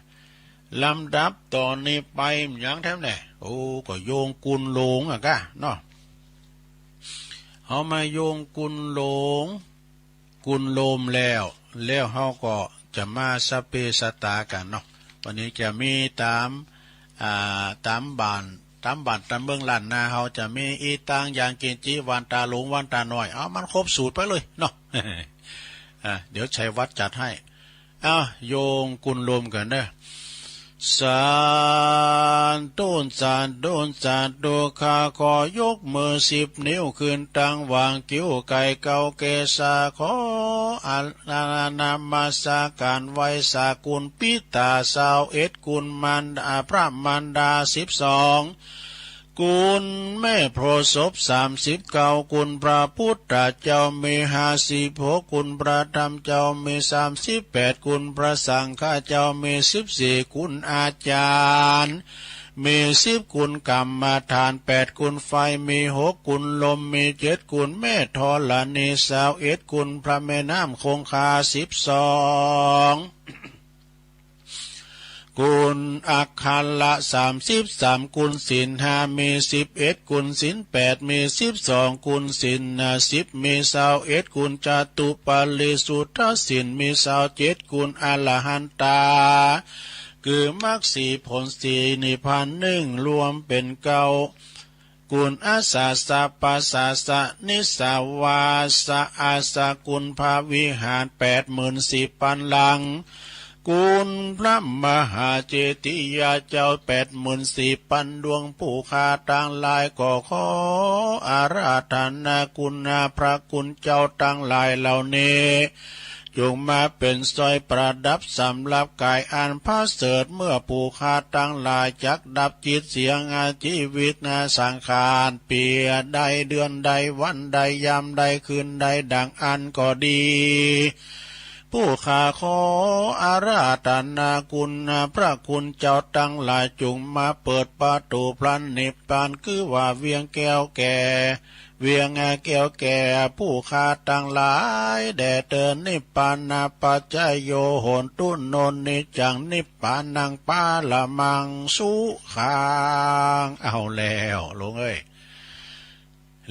ลำดับตอนนี้ไปอย่างแท้เนี่ยโอ้ก็โยงกุลโลงอ่ะกะเนาะเอามาโยงกุลโลงกุลโลมแล้วเฮาก็จะมาสเปสตากันเนาะวันนี้จะมีตามบ้านตามเมืองล้านนาเฮาจะมีอีตังอย่างกินจีวันตาหลงวันตาน้อยเอามันครบสูตรไปเลยเนาะ เดี๋ยวชัยวัดจัดให้โยงกุลโลมกันเด้อสานต้นสานดูข้าขอยกมือ10 นิ้วขึ้นตั้งวางกิ้วไก่เกาเกษาขอนามาสาการไว้สากุลปิตา21กุลมันดาพระมันดา12กุลแม่โพศพ39กุลพระพุทธเจ้ามี56กุลพระธรรมเจ้ามี38กุลพระสังฆเจ้ามี14กุลอาจารย์ มี10 กุลกรรมฐาน8 กุลไฟมี6 กุลลมมี7 กุลแม่ธรณี21 กุลพระแม่น้ำคงคา12 กุลอักขันละ33 กุลศีล5มี11 กุลศีล8มี12 กุลศีล10มี21 กุลจตุปัลลิสุทธศีลมี27 กุลอรหันตาคือมรรค4 ผล4นิพพาน1รวมเป็น9กุลอาสาสะปัสสะสะนิสาวาสะอาสากุลภาวิหาร84,000 ปันลังกุลพระมหาเจติยาเจ้า84,000 ปันดวงผู้คาต่างหลายก็ขออาราธนาคุณพระคุณเจ้าต่างหลายเหล่านี้จงมาเป็นสร้อยประดับสำหรับกายอันพาเสริฐเมื่อผู้คาต่างหลายจักดับจิตเสียงชีวิตสังขารเปียใดเดือนใดวันใดยามใดคืนใดดังอันก็ดีผู้ข้าขออาราธนาคุณพระคุณเจ้าตั้งหลายจงมาเปิดประตูพระนิพพานคือว่าเวียงแก้วแก่เวียงแก้วแก่ผู้ข้าตั้งหลายแด่เดินนิพพานาปัจจโยโหนตุนนนิจังนิพพานังปาละมังสุขังเอาแล้วลงเอ้ย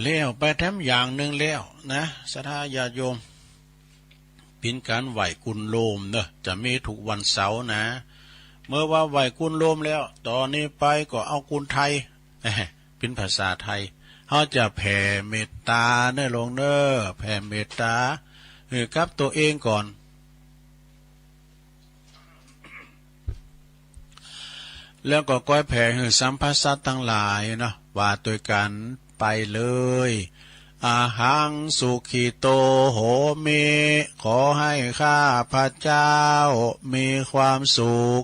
เลี้ยวไปแถมอย่างหนึ่งแล้วนะศรัทธาญาติโยมเป็นการไหวกุลโลมเนอะจะมีทุกวันเสาร์นะเมื่อว่าไหวกุลโลมแล้วตอนนี้ไปก็เอากุลไทยเป็นภาษาไทยเขาจะแผ่เมตตาเนอะลงเนอะแผ่เมตตากับตัวเองก่อนแล้วก็ก้อยแผ่ให้สัมภาษณ์ทั้งหลายเนาะว่าตัวกันไปเลยอาหังสุขิโตโหมิขอให้ข้าพระเจ้ามีความสุข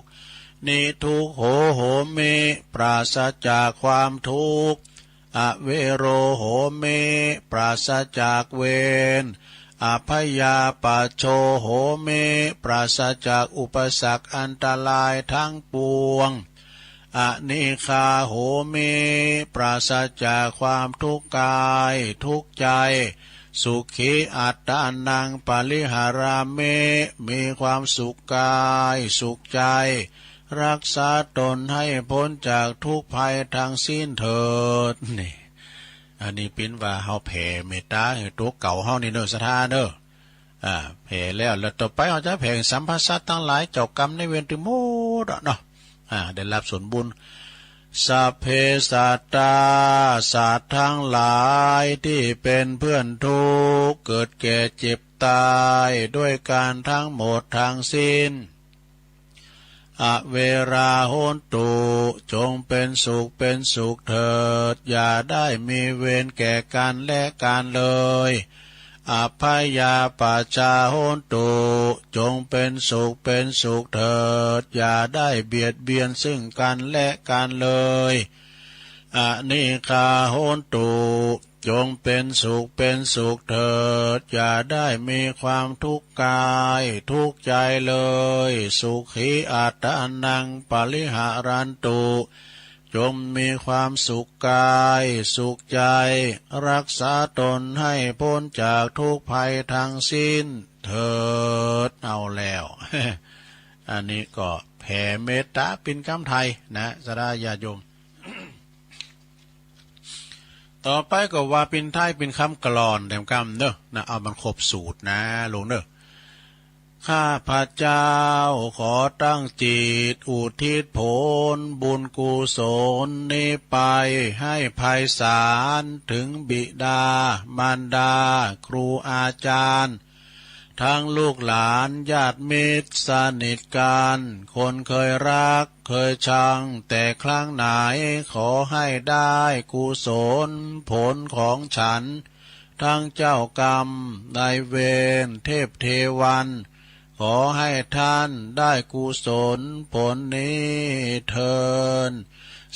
นิทุกโหโหมิปราศจากความทุกข์อเวโรโหมิปราศจากเวรอภยาปัจโชโหมิปราศจากอุปสรรคอันตรายทั้งปวงอนิคาโหมิปราศจากความทุกข์กายทุกข์ใจสุขีอัตตานังปริหารามิมีความสุขกายสุขใจรักษาตนให้พ้นจากทุกภัยทางสิ้นเถิดนี่อันนี้เป็นว่าเฮาแผ่เมตตาให้ตัวเก่าเฮานี่เด้อศรัทธาเด้อแผ่แล้วต่อไปเฮาจะแผ่สัมภาษณ์ทั้งหลายเจ้ากรรมในเวรทั้งหมดเนาะได้รับส่วนบุญสัพเพสัตตาสัตว์ทั้งหลายที่เป็นเพื่อนทุกข์เกิดแก่เจ็บตายด้วยการทั้งหมดทั้งสิ้นอเวราโหนตุจงเป็นสุขเถิดอย่าได้มีเวรแก่กันและกันเลยอภัยยาปัจจาโหนตุจงเป็นสุขเถิดอย่าได้เบียดเบียนซึ่งกันและกันเลยอนิคาโหนตุจงเป็นสุขเถิดอย่าได้มีความทุกข์กายทุกข์ใจเลยสุขีอัตตานังปริหารันตุจงมีความสุขกายสุขใจรักษาตนให้พ้นจากทุกภัยทั้งสิ้นเถิดเอาแล้ว อันนี้ก็แผ่เมตตาเป็นคำไทยนะศรัทธาญาติโยม ต่อไปก็ว่าเป็นไทยเป็นคำกลอนแถมคำเนอะนะเอามันครบสูตรนะลงเนอะข้าพระเจ้าขอตั้งจิตอุทิศผลบุญกุศลนี้ไปให้ไพศาลถึงบิดามารดาครูอาจารย์ทั้งลูกหลานญาติมิตรสนิทกันคนเคยรักเคยชังแต่ครั้งไหนขอให้ได้กุศลผลของฉันทั้งเจ้ากรรมนายเวรเทพเทวันขอให้ท่านได้กุศลผลนี้เทิน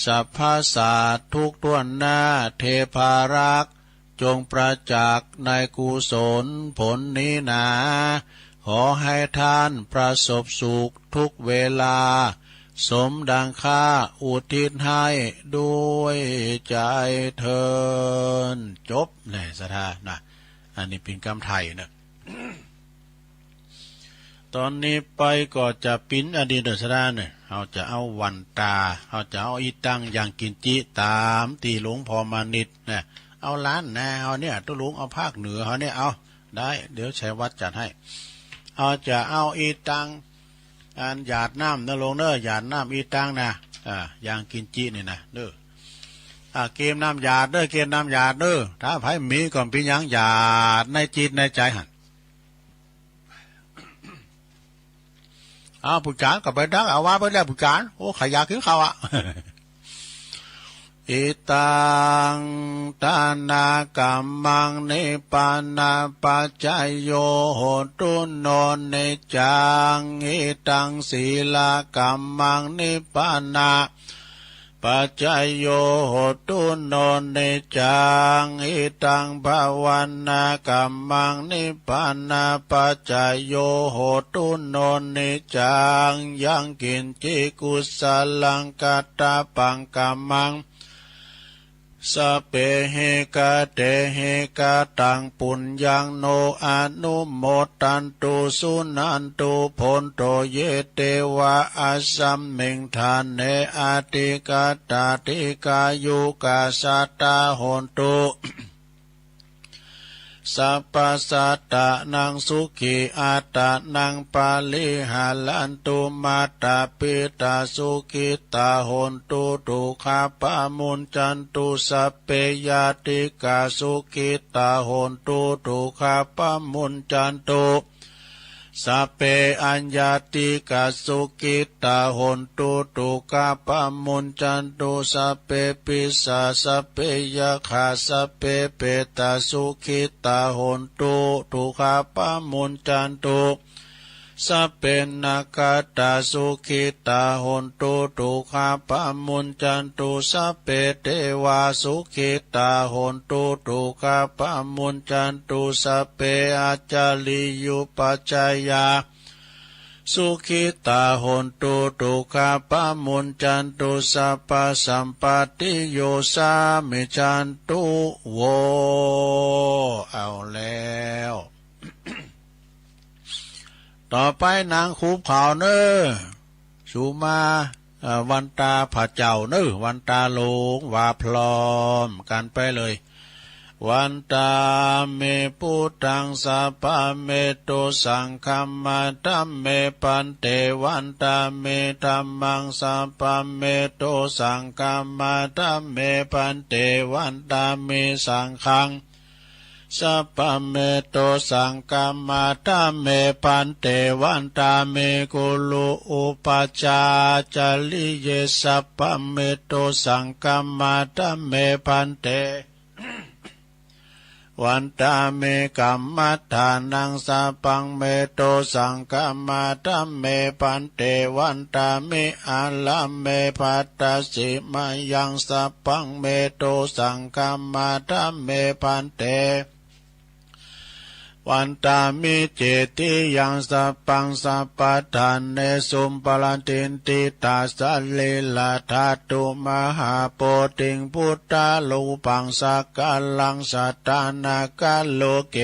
สัพพสัตว์ทุกต้นหน้าเทพารักษ์จงประจักษ์ในกุศลผลนี้นาขอให้ท่านประสบสุขทุกเวลา สมดังค่าอุทิศให้ด้วยใจเทินจบเลยสถานะอันนี้เป็นคำไทยนะตอนนี้ไปก็จะปิ้นอดีตเดชดาเนี่ยเขาจะเอาวันตาเขาจะเอาอีตังอย่างกินจิตามตีหลวงพอมานิดเนี่ยเอาล้านนาเอาเนี่ยตุลุงเอาภาคเหนือเขาเนี่ยเอาได้เดี๋ยวชัยวัดจัดให้เอาจะเอาอีตังอันหยาดน้ำนะลงเนอหยาดน้ำอีตังนะอย่างกินจินี่นะเด้อเกมน้ำหยาดเด้อเกมน้ำหยาดเด้อถ้าไผมีก่อนเป็นยังหยาดในจิตในใจหันผู้จานกับไปดักเอาว่าไปแล้วผู้จานโอ้ขยาขึ้นเขาอิตังตานากัมมังนิปานาปัจจโยโหตุโนเนจังอิตังศีลากัมมังนิปานาปัจจโยโหตุโนเนจังอิตังภาวนากัมมังนิปานาปัจจโยโหตุโนเนจังยังกินจิกุสลังกัตตาปังกัมมังสเปเหกะเตเหกะตังปุญญังโนอนุโมตันตุสุนันตุพนโตเยเตวะอาสัมมิงทานเนอาติกาตาติกายุกาสัตตาโหนตุสัพพสัตตะนังสุขีอัตตะนังปาลิหาลันตุมาตาปิตาสุขิตาโหนตุทุกขาปะมุนจันตุสัพเพยติกาสุขิตาโหนตุทุกขาปะมุนจันตุสัพเพอัญญาติกาสุขิตาโหนตุทุกขาปะมุนจันตุสัพเพปิสาสัพเพยคาสัพเพเปตาสุขิตาโหนตุทุกขาปะมุนจันตุสัพเพนาคาตาสุขิตาโหนตุทุกขาปะมุนจันตุสัพเพเทวาสุขิตาโหนตุทุกขาปะมุนจันตุสัพเพอาจาริยุปัจจายาสุขิตาโหนตุทุกขาปะมุนจันตุสัพพสัมปติโยสามิจันตุโวเอาแล้วต่อไปนางคูบข่าวเนอสูมาวันตาผาเจ้าเนอวันตาหลงว่าพร้อมกันไปเลยวันตาเมปุตังสัพพะเมโตสังคัมมาตัมเมปันเตวันตาเมธัมมังสัพพะเมโตสังคัมมาตัมเมปันเตวันตาเมสังฆังสัพพะเมโตสังกัมมาตัมเมปันเตวันตาเมกุลุอุปัชฌาจาริเยสัพพะเมโตสังกัมมาตัมเมปันเตวันตาเมกัมมัฏฐานังสัพพังเมโตสังกัมมาตัมเมปันเตวันตาเมอาลัมเมปัตตสิมายังสัพพังเมโตสังกัมมาตัมเมปันเตวันตามิเจติยังสัพพังสัพพทานเนสุมปลันตินติตาสัลลิลาธาตุมหาโพธิงพุทธาลูปังสักกาลังสัตตานากาโลเก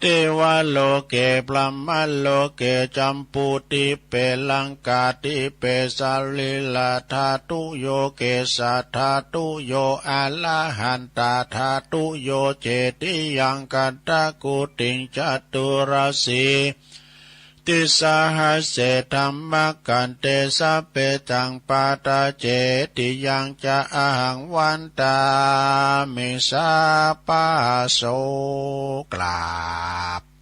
เทวโลเกปรมโลเกจัมปุติเปลังกาติเปสัลลิลาธาตุโยเกสัทธาตุโยอะละหันตาธาตุโยเจติยังกัตตะกุติงจตุรสีติสหัสเสธัมมกันเตสัพเพตังปาตาเจติยังจะอาหังวันตามิสาปาโสกราบ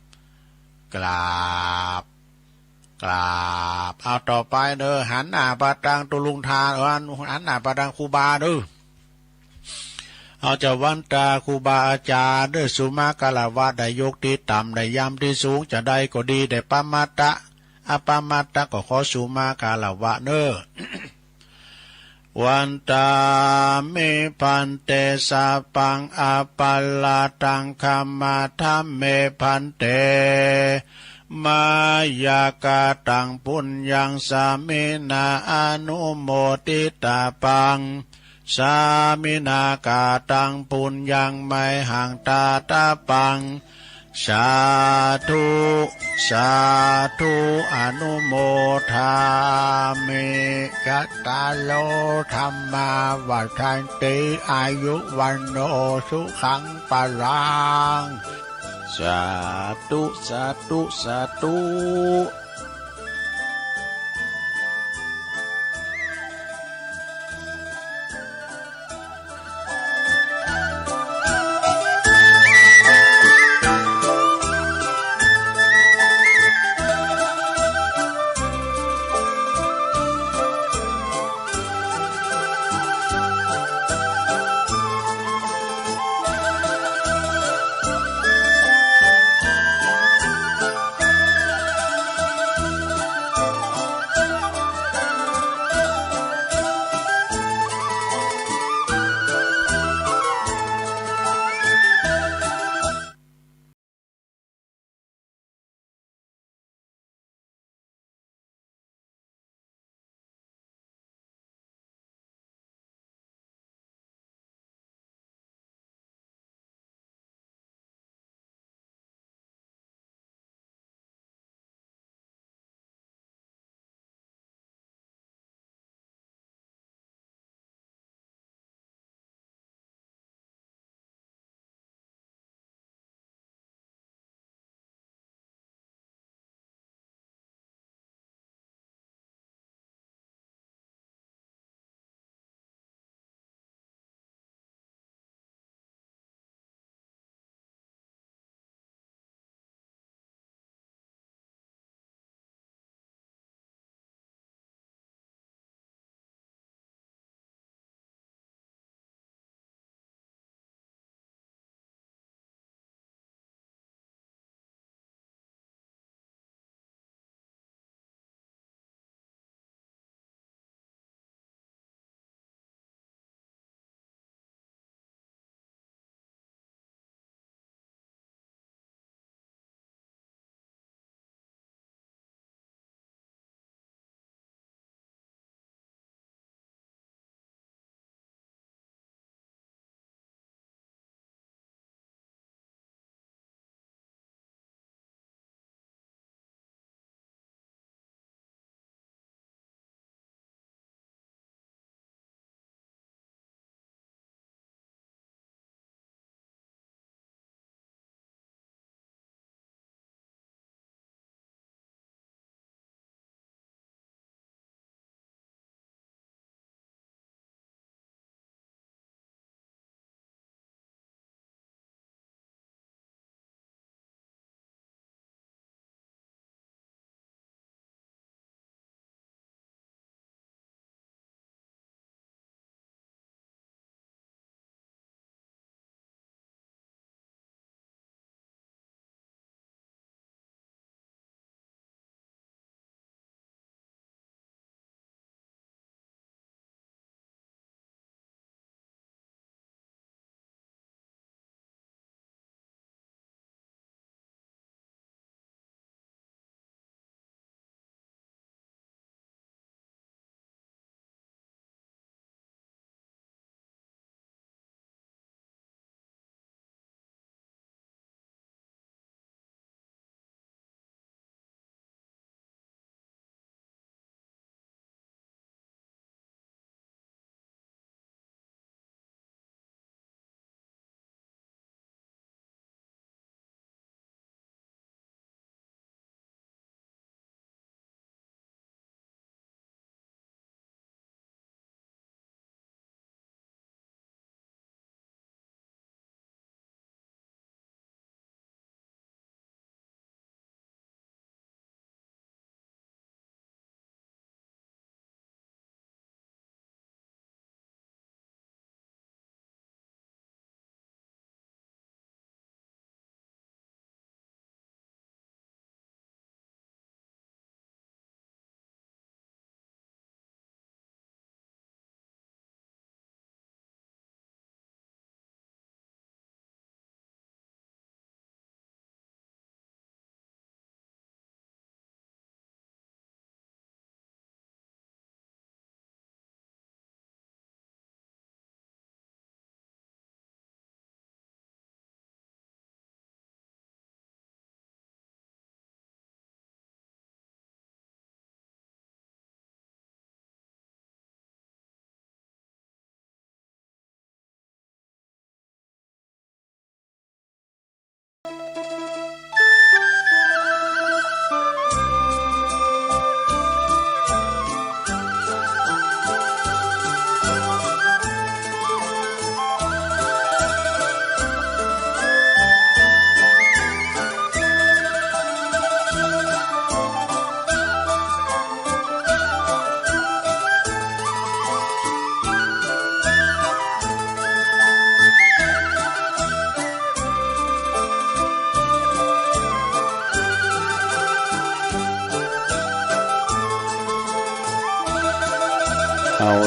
เอาต่อไปเด้อหันหน้าประดังตุลุงทานหันหน้าประดังครูบาเด้อเอาจะวันตาครูบาอาจารย์ด้วยสุมากาลาวะได้ยกที่ต่ำได้ยำที่สูงจะได้ก็ดีได้ปามาตะอปามาตะก็ขอสุมากาลาวะเนอ วันตาเมพันเตสาปังอาปัลลาตังคัมมาทัมเมพันเต มายากาตังปุญญังสามินาอนุโมติตาปังสามินากาตังปุญญังไมหังตาตาปังสาธุสาธุอนุโมทามิกัตตาโลธรรมาวัฏันติอายุวันโนสุขังปะลังสาธุสาธุสาธุ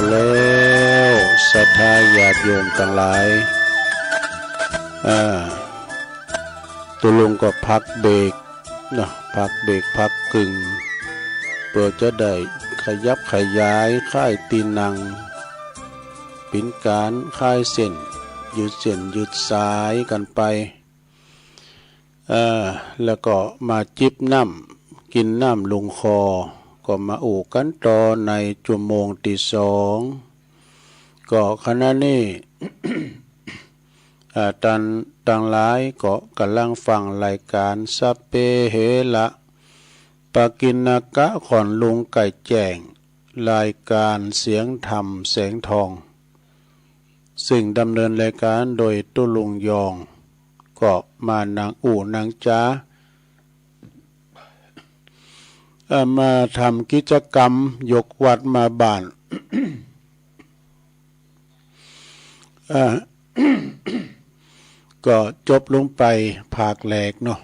แล้วศรัทธาญาติโยมทั้งหลายตุลุงก็พักเบรกนะพักเบรกพักกึ่งเพื่อจะได้ขยับขยายค่ายตีนังปิ่นการค่ายเส้นยืดสายกันไปแล้วก็มาจิบน้ำกินน้ำลงคอก็มาอู่กันต่อในชั่วโมงที่สองก็ขณะนี้ ต่างหลายก็กำลังฟังรายการสัพเพเหระปากิณกะขอนลุงไก่แจ้งรายการเสียงธรรมแสงทองซึ่งดำเนินรายการโดยตุลุงยองก็มานางอู่นางจ้ามาทำกิจกรรมยกวัดมาบ้าน ก็จบลงไปภาคแรกเนาะ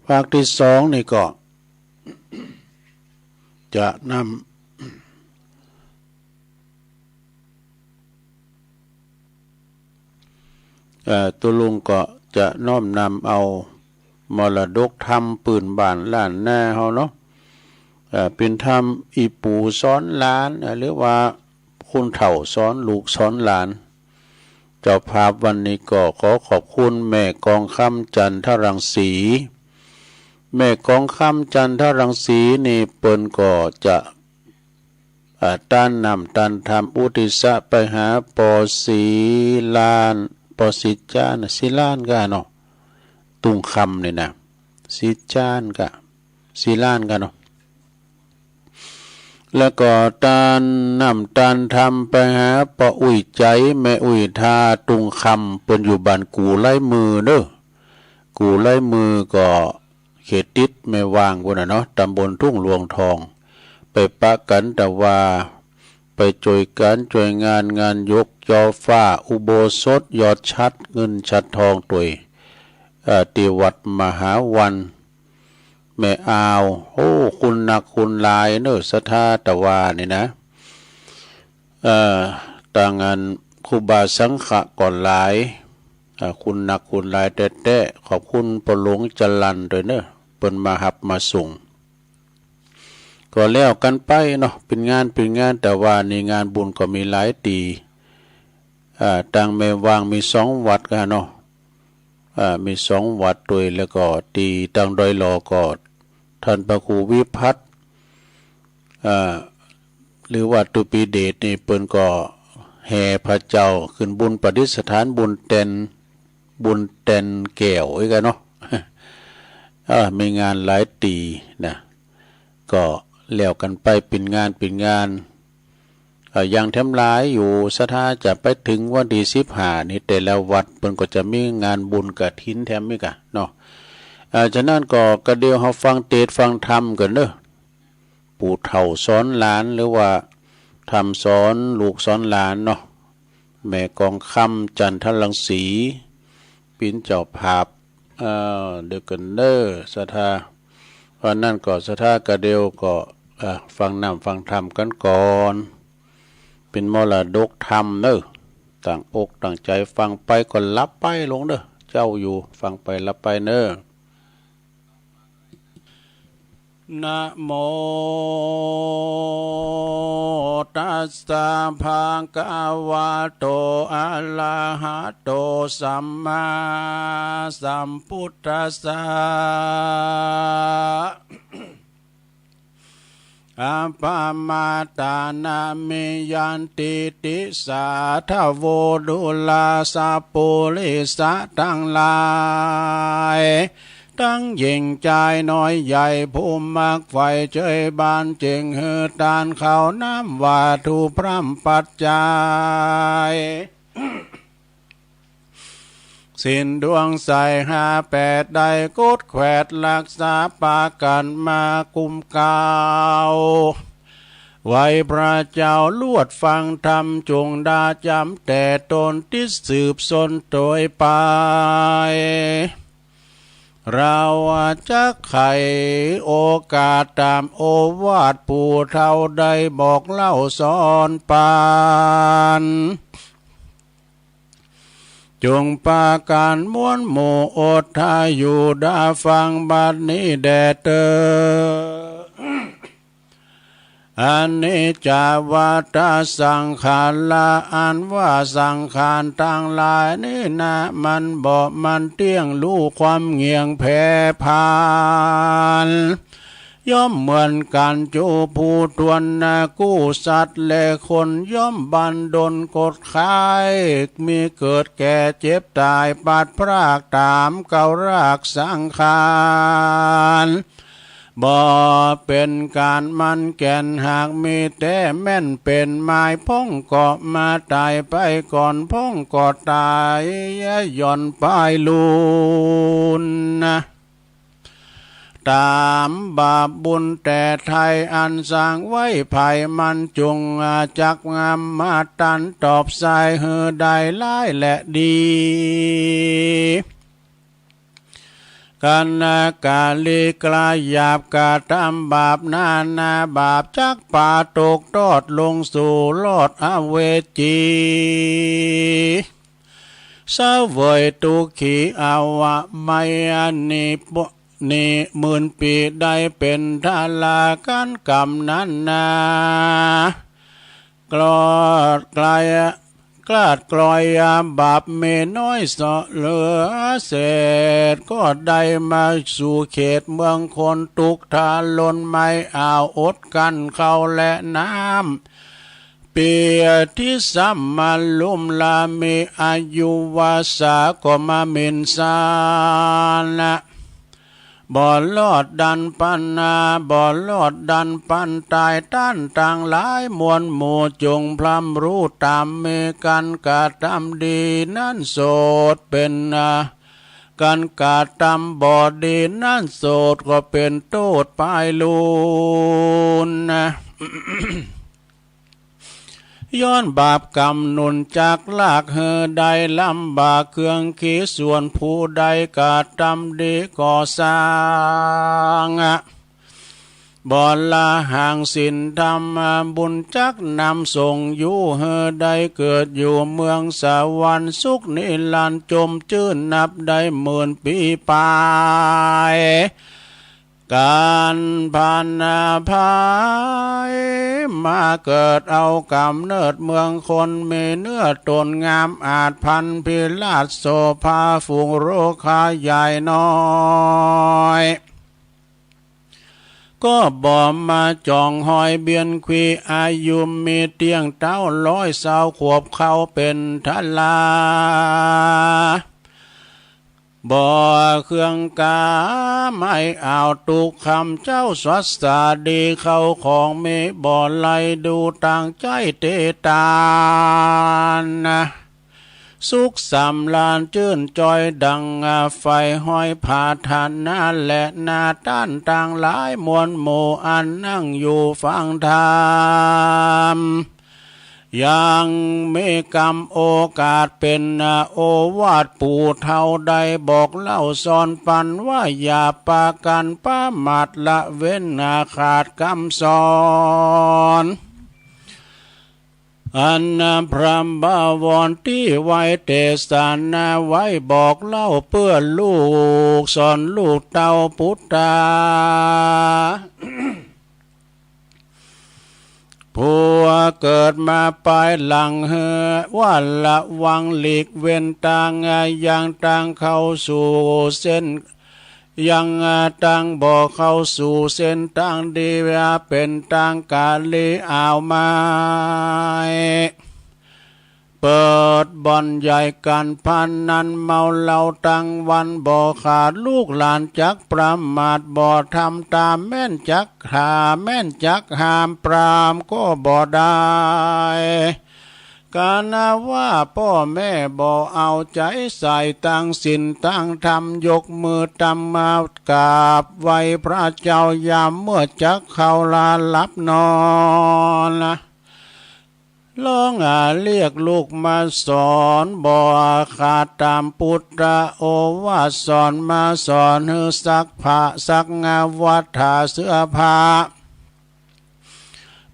ภาคที่สองนี่ก็จะนำตัวลุงก็จะน้อมนำเอามรดกธรรมปืนบ้านล้านหน้าเฮาเนาะเป็นธรรมอีปู่สอนหลานหรือว่าคุณเฒ่าสอนลูกสอนหลานเจ้าภาพวันนี้ก็ขอขอบคุณแม่กองคำจันทรังสีแม่กองคำจันทรังสีนี่เปิ้นก็จะต้านนำต้านทำอุทิศไปหาปอสีลานปอสิจานศิลานกันเนาะตุงคำนี่นะสิจานกะศิลานกันเนาะแล้วก็ตานนำตานทำไปหาปออุ้ยใจแม่อุ้ยทาตุงคำเป็นอยู่บ้านกูไล่มือเด้อกูไล่มือก็เขตติดไม่วางพุ่นน่ะเนาะตำบลทุ่งหลวงทองไปปะกันแต่ว่าไปจ่วยกันจ่วยงานยกจอฟ้าอุโบสถยอดชัดเงินชัดทองตุยติวัดมหาวันแม่อาวโอ้คุณนักคุณลายเนอะศรัทธาตะวานี่นะต่างงานครูบาสังฆะก่อนหลายคุณนักคุณลายแต่ขอบคุณปหลวงจรัญด้วยเนอะเปิ้นมาหับมาส่งก็แล้วกันไปเนาะเป็นงานแต่ว่าในงานบุญก็มีหลายตีต่างแม่วางมี2 วัดกันเนาะมี2 วัดด้วยแล้วก็ตีต่างดอยหลอก็ท่านพระครูวิพัฒน์หรือว่าตุปีเดชนี่เปิ้นก็แห่พระเจ้าขึ้นบุญประดิษฐานบุญแตนแก้วอีกกันเนาะมีงานหลายตีนะก็แล้วกันไปเป็นงานอย่างแถมหลายอยู่ศรัทธาจะไปถึงวันที่15นี่แต่ละวัดเพิ่นก็จะมีงานบุญกฐินแถมอีกอ่ะเนาะฉะนั้นก็กระเดียวเฮาฟังเทศน์ฟังธรรมกันเด้อปู่เฒ่าสอนหลานหรือว่าธรรมสอนลูกสอนหลานเนาะแม่กองคำจันทรังสีปิ่นเจ้าภาพเดี๋ยวกันเด้อศรัทธาเพราะนั่นก็ศรัทธากระเดียวก็ฟังฟังธรรมกันก่อนเป็นมรดกธรรมเด้อต่างอกต่างใจฟังไปก็รับไปลงเด้อเจ้าอยู่ฟังไปรับไปเด้อนะโมตัสสะภะคะวะโตอะระหะโตสัมมาสัมพุทธัสสะอัปปมาตานามิยันติติสาทะโวดุลาสาปุริสะทั้งหลายทั้งยิ่งใจน้อยใหญ่ผู้มักไฟเจยบานจึงหือตานเขาน้ำว่าถูพร่ำปัจจัย สิ้นดวงใส58ได้กดแขวดรักษาปากันมากุมกาวไว้พระเจ้าลวดฟังธรรมจงดาจำแต่ตนที่สืบสนโดยไป เราจะไขโอกาสตามโอวาทปู่เฒ่าได้บอกเล่าสอนปานจงปาการม้วนหมู่อดทาอยู่ดาฟังบัดนี้แด่เตออันนี้จาวาตาสังขารละอันว่าสังขารต่างหลายนี่นะมันบ่มันเตี้ยงรู้ความเงียงแผ่พานย่อมเหมือนกันจูผู้ทวนนากู้สัตว์และคนย่อมบันดลกดขายมีเกิดแก่เจ็บตายปัดพรากตามเก่ารากสังขารบ่เป็นการมันแก่นหากมีแต่แม่นเป็นไม้พ้องก็มาตายไปก่อนพ้องก็ตายย่อนไปลูนนะตามบาปบุญแต่ไทยอันสร้างไว้ภัยมันจงจักงามมาตันตอบสายเฮือได้ร้ายและดีกันกาลีกลายหยาบกาทำบาปนาบาปจักป่าตกทอดลงสู่โลดอเวจีสาวยตุขีอาวะไมอันนี่หมื่นปีได้เป็นทาลากันกรรมนั้นนากลอดไกลกลาดกลอยบาปเมน้อยสะเหลือเศษก็ได้มาสู่เขตเมืองคนตุกทาลนไม่อ่าวอดกันเข้าและน้ำเปียที่สัมมาลุมลามีอายุวาสาก็มามินสานะบ่ลอดดันปันนาบ่ลอดดันปันตายต้านต่างหลายมวลหมู่จงพลัมรู้ตามเมกันกาทำดีนั่นโสดเป็นกันกาทำบ่ดีนั่นโสดก็เป็นโทษปลายลูนนะ ย้อนบาปกรรมหนุนจากลากเฮอใดลำบากเครื่องขีส่วนผู้ใดกาทำดีก่อสร้างบ่ละห่างสินธรรมบุญจักนำส่งอยู่เฮอใดเกิดอยู่เมืองสวรรค์สุขนิรันดร์จมจื้นนับได้หมื่นปีปลายการผ่านภายมาเกิดเอากำเนิดเมืองคนมีเนื้อตนงามอาจพันพิลาศโสภาฝูงโรคาใหญ่น้อยก็บ่มาจองหอยเบียนควีอายุมีเตียงเต้า120 ขวบเขาเป็นทลาบ่เครื่องกาไม่เอาตุกคำเจ้าสวัสดีเขาของเมบ่ไลดูต่างใจเตตานนะสุขสำลานจื่นจอยดังไฟห้อยผาทานนาและนาต้านต่างหลายมวลหมู่อันนั่งอยู่ฟังธรรมยังมีกรรมโอกาสเป็นโอวาทปู่เฒ่าใดบอกเล่าสอนปันว่าอย่าปากันประมาทละเว้นขาดคำสอนอันพระบาวรที่ไว้เทศนาไว้บอกเล่าเพื่อลูกสอนลูกเต้าพุทธาผู้เกิดมาปลายหลังเฮอว่าละวังหลีกเว้นต่างอย่างต่างเข้าสู่เส้นยังต่างบ่เข้าสู่เส้นต่างดีเป็นต่างกาลีอ่าวไม้เปิดบ่อนใหญ่กันพันนั้นเมาเหล้าตั้งวันบ่ขาดลูกหลานจักประมาทบ่ทำตามแม่นจักหาแม่นจักหามปรามก็บ่ได้กาณว่าพ่อแม่บ่เอาใจใส่ตั้งศีลตั้งธรรมยกมือตำมากราบไหว้พระเจ้ายามเมื่อจักเข้าลาลับนอน ลองเรียกลูกมาสอนบ่ขาดตามพุทธโอวาทสอนมาสอนให้ซักผ้าซักงาวัฏฐาเสื้อผ้า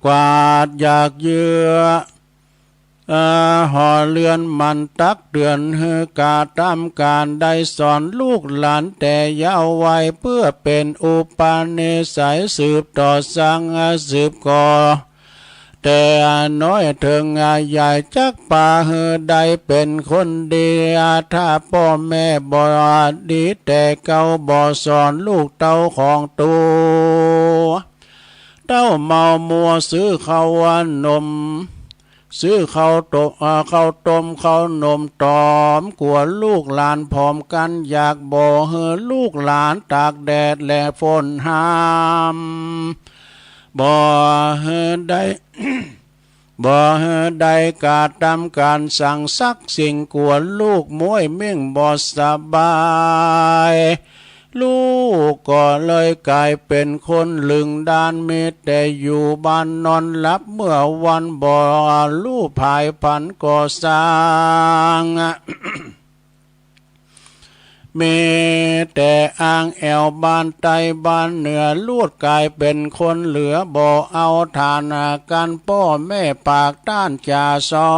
กวาดอยากเยือห่อเลือนมันตักเดือนเฮกาตามการได้สอนลูกหลานแต่ยาวไว้เพื่อเป็นอุปนิสัยสืบต่อสังสืบก่อแต่น้อยเถิงใหญ่จักป่าเฮได้เป็นคนดีถ้าพ่อแม่บ่ดีแต่เก่าบ่สอนลูกเต้าของตัวเต้าเมามัวซื้อข้าวนมซื้อข้าวต้มข้าวนมตอมกลัวลูกหลานพร้อมกันอยากบ่เฮลูกหลานตากแดดและฝนห้ามบ่เฮได้ บ่เฮได้กาทำการสั่งซักสิ่งกลัวลูกม้วยเม่งบ่สบายลูกก็เลยกลายเป็นคนลึงดานเมตแต่อยู่บ้านนอนหลับเมื่อวันบ่ลูกภายพันก่อสร้าง เมแต่อ้างแอวบ้านใต้บ้านเหนือลวดกลายเป็นคนเหลือบ่เอาฐานะกันพ่อแม่ปากด้านจ่าสอ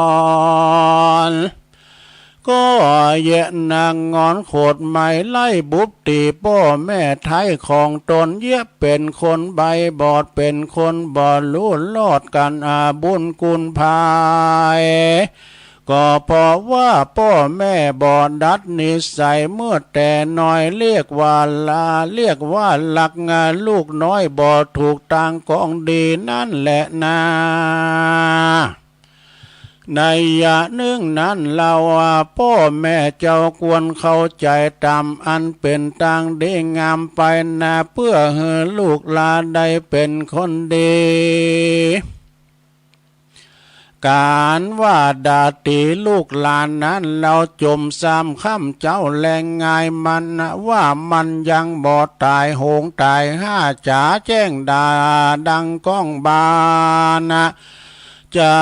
นก็เยะนางงอนโขดไม้ไล่บุบตีพ่อแม่ไทยของตนเยะเป็นคนใบบอดเป็นคนบ่รู้ลอดกันบุญกุลภายก็เพราะว่าพ่อแม่บ่ดัดนิสัยเมื่อแต่น้อยเรียกว่าเรียกว่าหลักงานลูกน้อยบ่ถูกทางของดีนั่นแหละนะในยะนึงนั้นเราพ่อแม่เจ้าควรเข้าใจตามอันเป็นทางดีงามไปนะเพื่อให้ลูกหลานได้เป็นคนดีการว่าดาตีลูกหลานนั้นเราจมซ้ำค่ำเจ้าแรงงายมันว่ามันยังบ่ตายโหงตายจ๋าแจ้งดาดังก้องบานจ๋า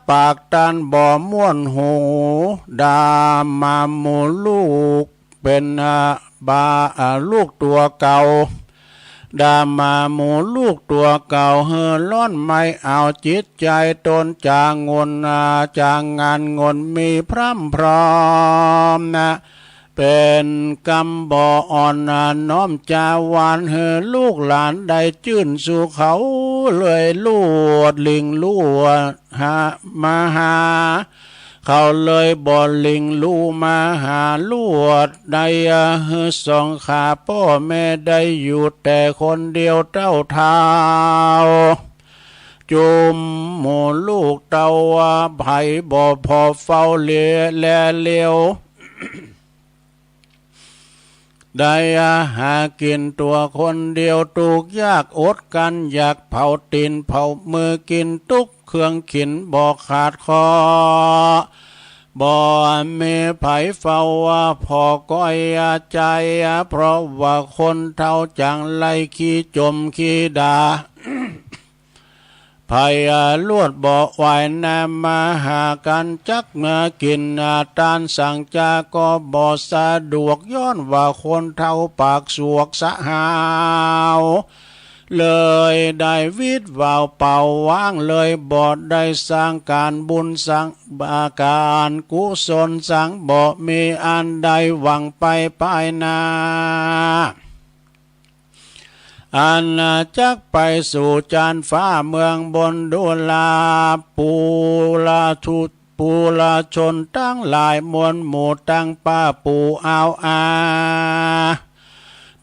ปากตันบ่ม่วนหูดามาหมูลูกเป็นบาลูกตัวเก่าดามาหมูลูกตัวเก่าเฮล้อนไม่เอาจิตใจตนจางงนจางงานงนมีพร่ำพร้อมเป็นกำบ่ออ่อนน้อมจาวานเฮลูกหลานได้จื่นสู่เขาเลยลูดลิงลูดมาหาเขาเลยบ่ลิงลู่มาหาลวดได้สองขาพ่อแม่ได้อยู่แต่คนเดียวเต้าเท้าจุมหมู่ลูกเต้าไผ่บ่พอเฝ้าเลี้ยแลเลี้ยว ได้หากินตัวคนเดียวถูกยากอดกันอยากเผาตีนเผามือกินทุกเครื่องขินบ่ขาดคอบ่มีไผเฝ้าพอก้อยใจเพราะว่าคนเท่าจังไล่ขี้จมขี้ดา ไผลวดบ่ไหวน้ำมาหากันจักเมื่อกินตานสั่งจาก็บ่สะดวกย้อนว่าคนเท่าปากสวกสะหาวเลยได้วิดว่าวเป่าว่างเลยบ่ได้สร้างการบุญสร้างการกุศลสร้างบ่มีอันใดหวังไปภายหน้าอาณาจักรไปสู่จานฟ้าเมืองบนดุลาปูลาทุปูลาชนตั้งหลายมวลหมู่ตั้งป้าปูเอา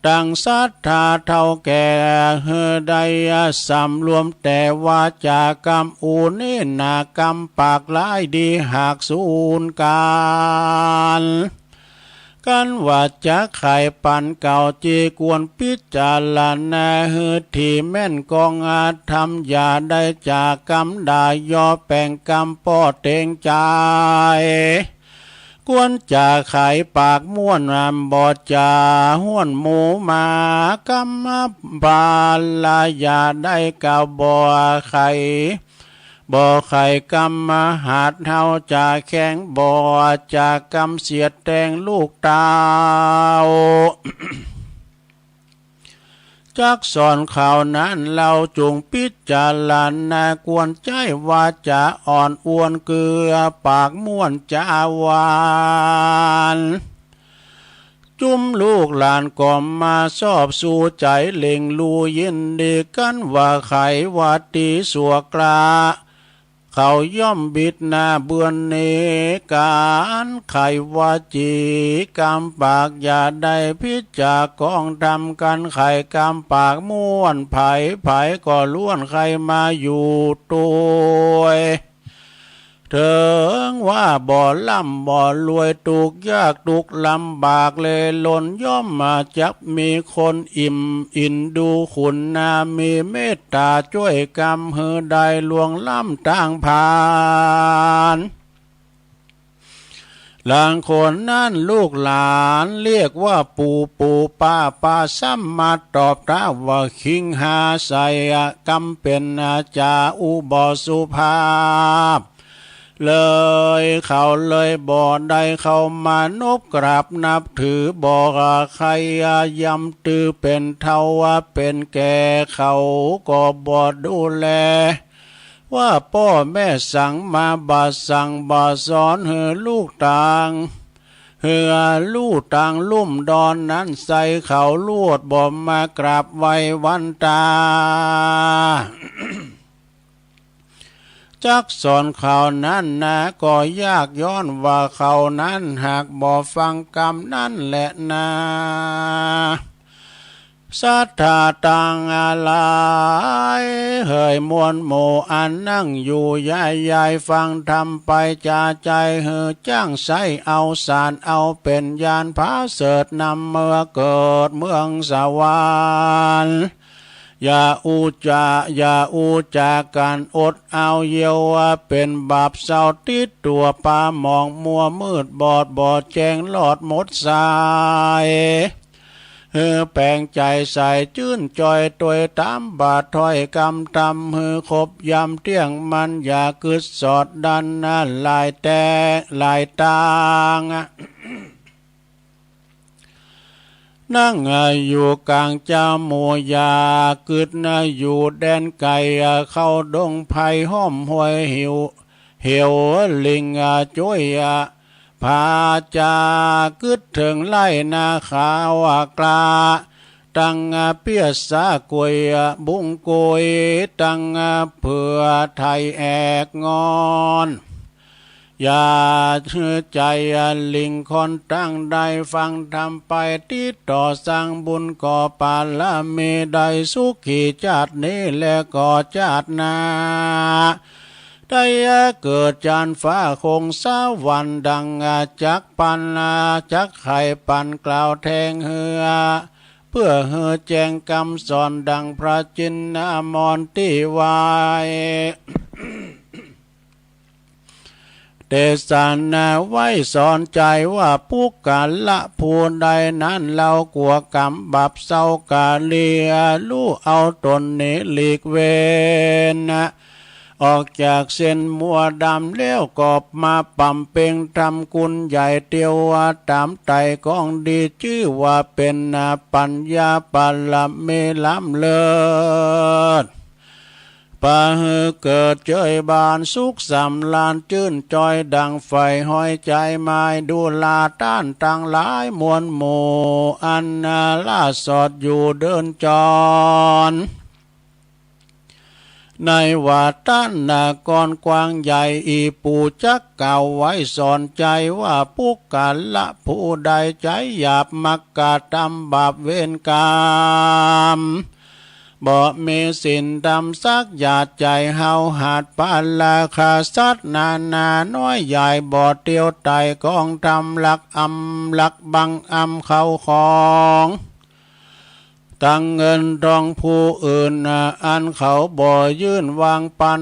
ตั้งศรัทธาเท่าแก่เฮได้สำรวมแต่ว่าจากรรมอูนี่นากรรมปากหลายดีหากสูญการกันว่าจะไข่ปันเก่าจีกวนพิจารณาเฮือที่แม่นกองธรรมอย่าได้จากกรรมได้ย่อแป่งกรรมป้อเตงใจกวนจะไข่ปากม้วนบอดจาห้วนหมูมากรรมบาลอย่าได้กาวบ่อไข่ บ่อไข่กำมาหาดเฮาจะแข็งบ่อจากกำเสียดแตงลูกตาวจักสอนข่าวนั้นเราจงพิจารณากวนใจว่าจะอ่อนอ้วนเกลือปากม่วนจะหวานจุ้มลูกหลานก็มาชอบสู่ใจเล่งลูยินดีกันว่าไขว่าตีสัวกลาเขาย่อมบิดหน้าเบือนเนการไขว่าจีกำปากอย่าได้พิจากองทำกันไข่กำปากม่วนไผ่ก็ล้วนใครมาอยู่ตัวถึงว่าบ่ล่ำบ่รวยตุกยากตุกลำบากเลยล้นย่อมมาจับมีคนอิ่มอินดูขุนนามีเมตตาช่วยกำเฮือได้ลวงล่ำต่างผ่านหลางคนนั่นลูกหลานเรียกว่าปู่ป้าซ้ำมาตอบท้าว่าคิงหาใส่กำเป็นอาจาอุบสุภาพเลยเขาเลยบ่ได้เข้ามานบกราบนับถือบ่ใครยำตือเป็นเท่าว่าเป็นแก่เขาก็บ่ดูแลว่าพ่อแม่สั่งมาบ่สั่งบ่สอนเฮือลูกต่างเฮือลูกต่างลุ่มดอนนั้นใส่เขาลวดบ่มากราบไว้วันตาจักสอนเขานั้นนะก็ยากย้อนว่าเขานั้นหากบ่ฟังกรรมนั่นแหละนะศรัทธาต่างอะไรเฮยมวลหมู่อันนั่งอยู่ยายฟังทำไปจาใจเฮจ้างใสเอาสารเอาเป็นยานพาเสดนำเมื่อเกิดเมืองสวรรค์อย่าอูจาการอดเอาเยียวเป็นบาปเศร้าติดตัวปาหมองมัวมืดบอดแจงหลอดหมดสายแปลงใจใส่จื้นจอยตัวตามบาทถ้อยกำทำคบยำเที่ยงมันอย่ากึดสอดดันลายแต่ลายตางนั่งอยู่กลางเจ้าหมูยากึดอยู่แดนไก่เข้าดงไผ่ห้อมห้วยเหี่ยวลิงจ้วยพาจากึดถึงไล่นาขาวกลาตังเปียสากวยบุงกวยตังเผื่อไทยแอกงอนอย่าเชื่อใจลิงคนตั้งได้ฟังทำไปที่ต่อสร้างบุญก่อปาละเมได้สุขีชาตินี้และก่อชาติหน้าได้เกิดจานฟ้าคงสวรรค์ดังจักปันจักไข่ปันกล่าวแทงเหือเพื่อเหือแจงกรรมสอนดังพระจินนามอนที่วายเตสานาไว้สอนใจว่าผู้กาละผู้ใดนั้นเรากลัวกรรมบาปเศร้ากาเลียลู่เอาตนนี้หลีกเว้นออกจากเส้นมัวดำแล้วกอบมาปั่มเป่งทำกุญใหญ่เตียวตามไตกองดีชื่อว่าเป็นปัญญาปาลเมล้ำเลิศปะเฮือเกิดเจยบานสุขสำลานจื้นจอยดังไฟห้อยใจไม้ดูลาต้านต่างหลายมวลหมู่อันล่าสอดอยู่เดินจรในว่าต้านกรกวางใหญ่อีปูจักเก่าไว้สอนใจว่าผู้กันละผู้ใดใจหยาบมักกะทำบาปเวรกรรมบ่มีสินดำสักหยาดใจเฮาหาดปาลาคาสัตนาน้อยใหญ่บ่เตียวไตกองทำหลักบังเข้าของตั้งเงินทองผู้อื่นอันเขาบ่ยื่นวางปัน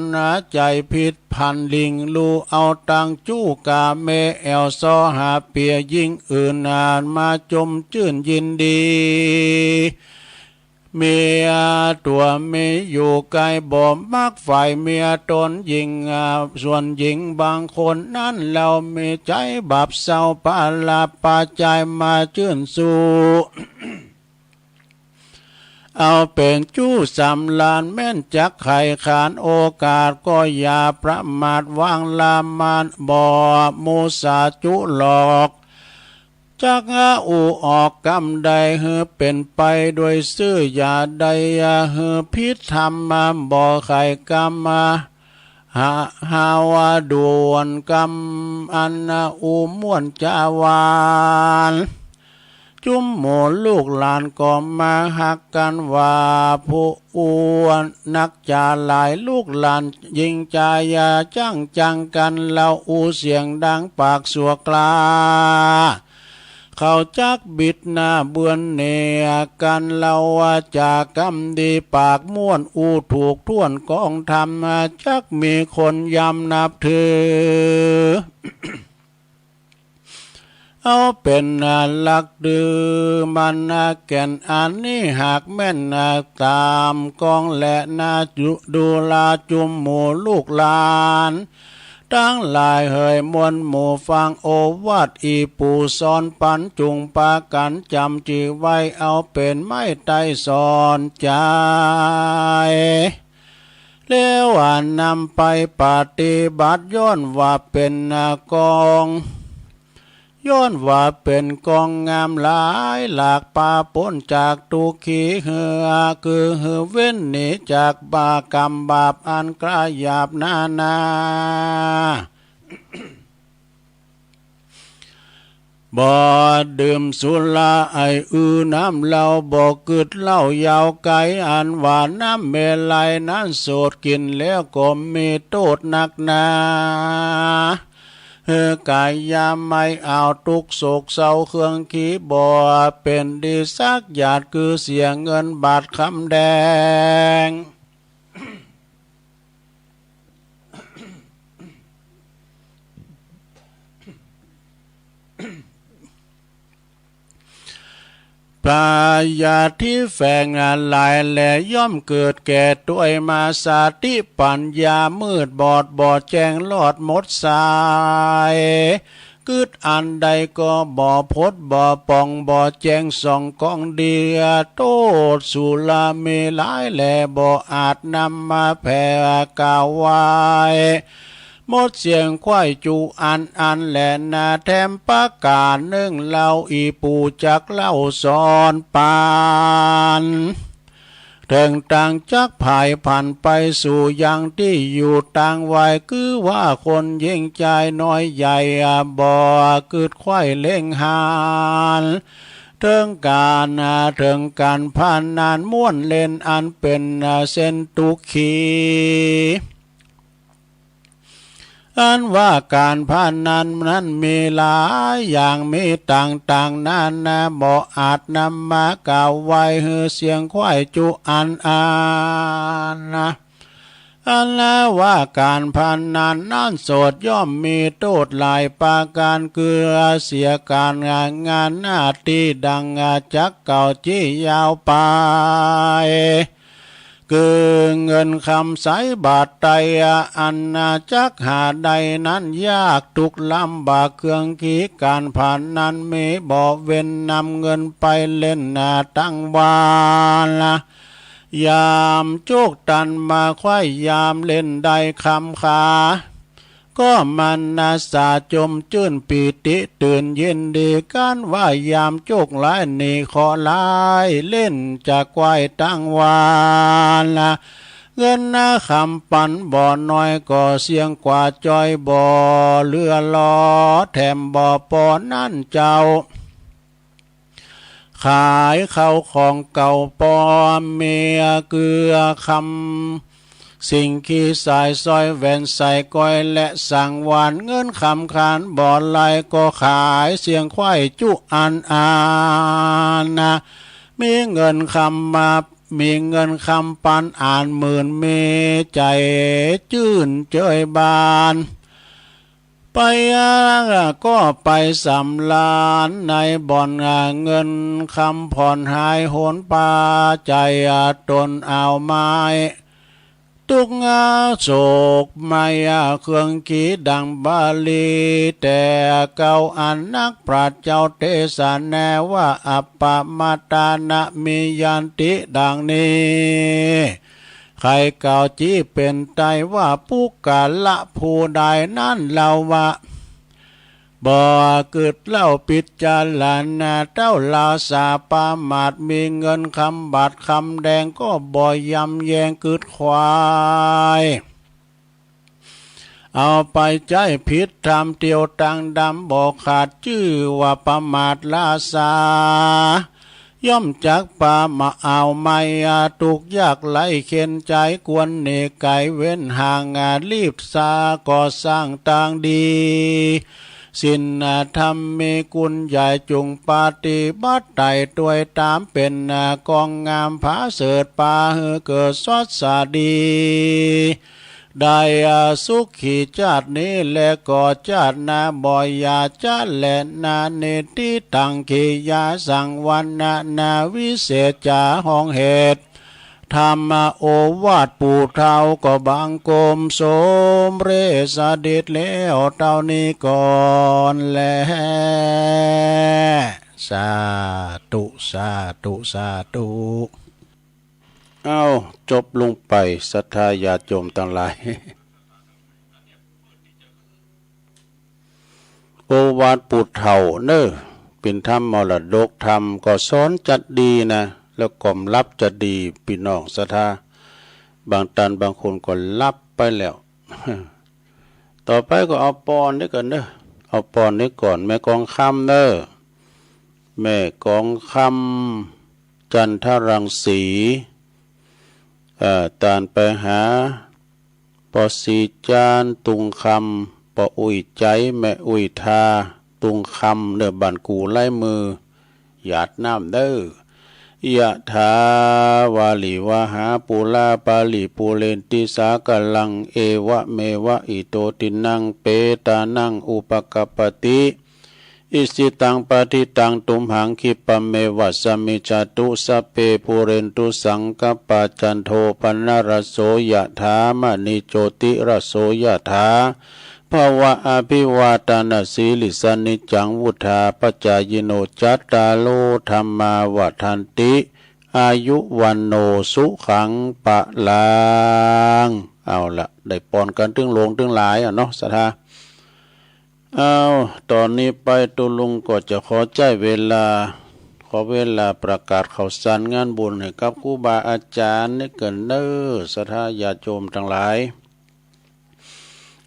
ใจผิดพันลิงลูเอาตังจู้กาเมแอลซอหาเปียยิ่งอื่นมาจมจื่นยินดี เมียตัวมีอยู่ไกลบ่มักฝ่ายเมียตนหญิงส่วนหญิงบางคนนั้นเรามีใจบาปเศร้าปาลาปาใจมาชื่นสู่เอาเป็นจู้สำลานแม่นจักไข่ขานโอกาสก็อย่าประมาทวางลามานบ่มูสาจุหลอกจักอูออกกำใดเฮือเป็นไปโดยซื่ออย่าใดเฮือพิษธรรมมาบ่ไข่กรรมมาหาวาดวนกรรมอันอูม่วนจาวานจุมหมู่ลูกหลานก็มาหักกันว่าผู้อ้วนนักจ่าหลายลูกหลานยิงใจยาจังกันเราอูเสียงดังปากสัวกลาเขาจักบิดหน้าเบือนเนียกันเราว่าจากกำดีปากม่วนอูถูกท่วนกองทำจักมีคนยำนับถือ เอาเป็นหลักดือมันแก่นอันนี้หากแม่นตามกองและนาดูลาจุมหมู่ลูกหลานตั้งหลายเฮยมวลหมู่ฟังโอวาทอีปูสอนปันจุงปากันจำจีไว้เอาเป็นไม้ไต้สอนใจแล้วนำไปปฏิบัติย้อนว่าเป็นกองย้อนว่าเป็นกองงามหลายหลากปาปนจากตุขีเหือคือเหือเว้นหนีจากบากรรมบาปอันกระหยาบนา บ่ดื่มสุราไอน้ำเหล้าบ่กึดเหล้ายาวไกอันหวานน้ำเมลัยนั้นโสดกินแล้วก็มีโทษหนักหนากายยามไม่เอาทุกโศกเศร้าเครื่องขี้บ่เป็นดีสักหยาดคือเสียเงินบาทคำแดง ปลายาที่แฝงหลายแหล่ย่อมเกิดแก่ด้วยมาสาติปัญญามืดบอดแจ้งลอดหมดสายกึดอันใดก็บ่พดบ่ป่องบ่แจ้งส่องกองเดียโตดสุลาเมหลายแหล่บ่อาจนำมาแผ่กล่าวไว้หมดเสียงควายจูอันแหลนาแถมปากกานึ่งเล่าอีปูจักเล่าสอนปานเถิงต่างจักภายผ่านไปสู่ยังที่อยู่ต่างวัยคือว่าคนยิ่งใจน้อยใหญ่บ่กึดควายเล่งหานเถิงการผ่านนานม่วนเล่นอันเป็นเส้นตุขีอันว่าการพานันนั้นมีหลายอย่างมีต่างนานาบ่อาจนำมากล่าวไว้เฮือเสียงควายจุอันนะอันแล้วว่าการพานันนั้นโสดย่อมมีโทษหลายประการคือเสียการงานหน้าที่ดังจักเก่าจี้ยาวไปคือเงินคำสายบาทไตอันจักหาใดนั้นยากทุกลำบากเครื่องขีการผ่านนั้นมีบ่เว้นนำเงินไปเล่นตั้งวานยามโจกตันมาควายยามเล่นได้คำขาก็มันสาจมจื่นปีติตื่นเย็นดีกันว่ายามโจกหลายนี่ขอหลายเล่นจากควายตั้งวานเงินคำปันบ่น้อยก็เสียงกว่าจอยบ่เลือล้อแถมบ่ปอนั่นเจ้าขายเข้าของเก่าปอเมียเกลือคำสิ่งขี้สายซอยแว่นใส่ก้อยและสั่งหวานเงินคำขานบ่อไหลก็ขายเสียงควายจุอันนะมีเงินคำมามีเงินคำปันอ่านหมื่นเมใจจื่นเจยบาน ไปก็ไปสำลานในบ่อนเงินคำผ่อนหายโหนปาใจตนเอาไม้ตุกโศกไม่เครื่องกีดังบาลีแต่เก่าอันนักปราชญ์เจ้าเทศแนว่าอัปปมาตานะมียันติดังนี้ใครเก่าจี้เป็นใจว่าผู้กาละผู้ใดนั่นเราว่าบ่เกิดเล่าปิดจาลานาเต้าลาสาปามาดมีเงินคำบาทคำแดงก็บ่ยำแยงกึดควายเอาไปใจผิดทำเตียวตังดำบอกขาดชื่อว่าประมาทลาสาย่อมจักป่ามาเอาไม่ตุกยากไหลเข็นใจกวนเนไกเว้นห่างรีบสาก่อสร้างต่างดีสินธรรมมีกุลใหญ่จุงปาฏิบัติไต่ตัวยตามเป็นกองงามผาเสดป่าเกิดสดสาดีได้สุขีชาตินี้และก่อชาตินาบ่อยาชาติและนาเนติตังขียาสังวันนาวิเศษจาห้องเหตุธรรมโอวาทปู่เท่าก็บังกรมสมเรสเด็จแล้วเท่านี้ก่อนแลสาธุสาธุสาธุเอาจบลงไปศรัทธาญาติโยมทั้งหลายโอวาทปู่เฒ่าเน้อเป็นธรรมมรดกธรรมก็สอนจัดดีนะแล้วกล่อมรับจะดีพี่น้องศรัทธาบางตันบางคนก็รับไปแล้วต่อไปก็เอาปอนนี่ก่อนเด้อเอาปอนนี่ก่อนแม่กองคำเด้อแม่กองคำจันทรังสีตานไปหาปอสีจานตุงคำปออุ้ยใจแม่อุ้ยทาตุงคำเด้อบันกูไล่มือหยาดน้ำเด้อยะถาวาลิวหาปุลาปาลิปุเรนติสากลังเอวะเมวะอิโตตินังเปตานังอุปกปปติอิสิตังปฏิตังตุมหังคิปะเมวะสมิจตุสัพเพปุเรนตุสังกปะจันโทปนรสโสยะถามณิโจติรสโสยะถาภวะอภิวาตานาสีลิสานิจังวุธาปจายโนจัตตาโลธรรมาวัฏันติอายุวันโนสุขังปะลังเอาละได้ปอนกันถึงหลวงถึงหลายเนาะศรัทธาเอาตอนนี้ไปตุลุงก็จะขอใจเวลาประกาศข่าวสารงานบุญให้กับครูบาอาจารย์นี่เกินเน้อศรัทธาญาติโยมทั้งหลาย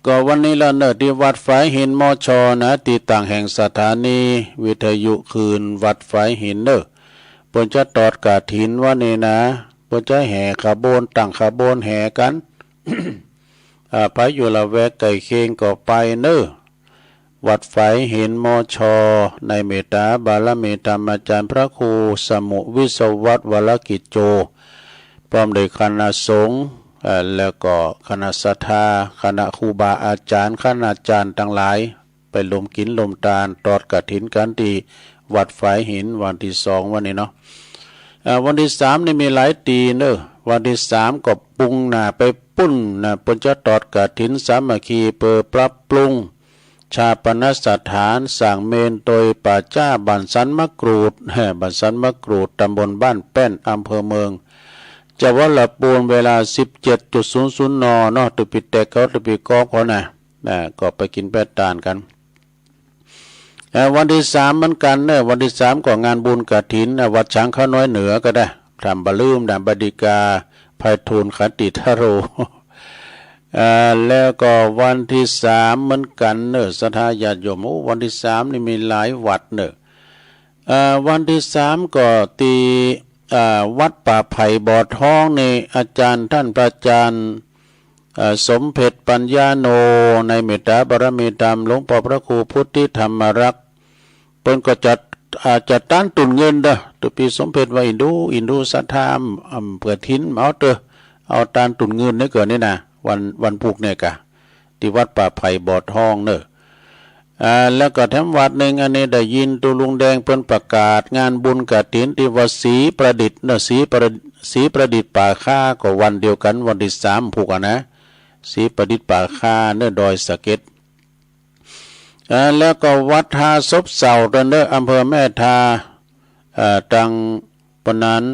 ก็วันนี้ละเนิดที่วัดฝายหินมอชอนะตีต่างแห่งสถานีวิทยุคืนวัดฝายหินเนอปนจะตอดกาถินว่านี่นะปนจะแห่ขบวนตั้งขบวนแห่กัน พระอยู่ละแวกไก่เคียงก็ไปเนอวัดฝายหินมอชอในเมตตาบารมีธรรมอาจารย์พระครูสมุวิศวัตวรกิจโจพร้อมด้วยคณะสงฆ์แล้วก็คณะศรัทธาคณะครูบาอาจารย์คณาจารย์ทั้งหลายไปลมกินลมตาลตอดกฐินกันที่วัดฝายหินวันที่2วันนี้เนาะวันที่3นี่มีหลายตีเนอะวันที่3ก็ปุงไปปุ้นปนจะตอดกฐินสามัคคีเปิดปรับปรุงชาปนสถานสั่งเมนโดยป่าจ้าบ้านสันมะกรูดบ้านสันมะกรูดตำบลบ้านแป้นอำเภอเมืองจะว่าละปูนเวลา 17.00 นเนาะตุปิแตกเขาตุปิกอเขานะก็ไปกินแป้ตานกันวันที่3เหมือนกันเนี่ยวันที่3ก็งานบุญกฐินวัดช้างข้าน้อยเหนือก็ได้ทำบะลืมดำบดิกาไพฑูรย์ขันติทโรแล้วก็วันที่3เหมือนกันเนอะศรัทธาญาติโยมวันที่3นี่มีหลายวัดเนอะวันที่3ก็ตีวัดป่าไผ่บ่อทองในอาจารย์ท่านพระอาจารย์สมเพชรปัญญาโนในเมตตาบารมีธรรมหลวงพ่อพระครูพุทธิธรรมรักษ์เพิ่นก็จัดตั้งตุนเงินเด้อตุปีสมเพชรว่าอินดูสัทธามเปิดทิ้นเอาตานตุนเงินนี่เกิดนี่นะวันพุกเนี่ยกะที่วัดป่าไผ่บ่อทองเนอะ แล้วก็แถมวัดหนึ่งอันนี้ได้ยินตุลุงแดงเพิ่นประกาศงานบุญกฐินที่วัดศรีประดิษฐ์ศรีประดิษฐ์ป่าค่าก็วันเดียวกันวันที่3ผูกนะศรีประดิษฐ์ป่าค่าดอยสะเก็ดแล้วก็วัดท่าซบเสาตอนอำเภอแม่ทาตังปนัน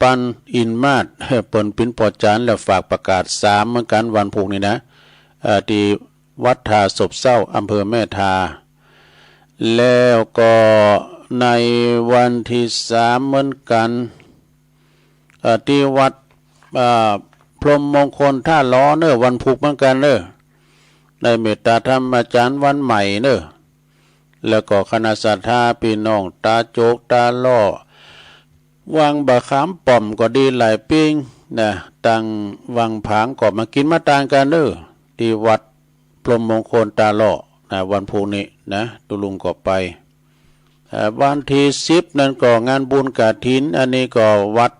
ปันอินมาศเปิ้นปินปอจานแล้วฝากประกาศ3เหมือนกันวันผูกนี่นะที่วัดท่าศพเศร้าอำเภอแม่ทาแล้วก็ในวันที่3เหมือนกันที่วัดพรหมมงคลท่าล้อวันผูกเหมือนกันในเมตตาธรรมอาจารย์วันใหม่แล้วก็คณะศรัทธาพี่น้องตาโจกตาล่อวังบะขามป่อมก็ดีหลายปิ้งนะตังวังผางก็มากินมาตางกันที่วัดพรหมมงคลตาล่อนะวันพรุ่งนี้นะตุลุงก็ไปวันที่10นั่นก็งานบุญกฐินอันนี้ก็วัด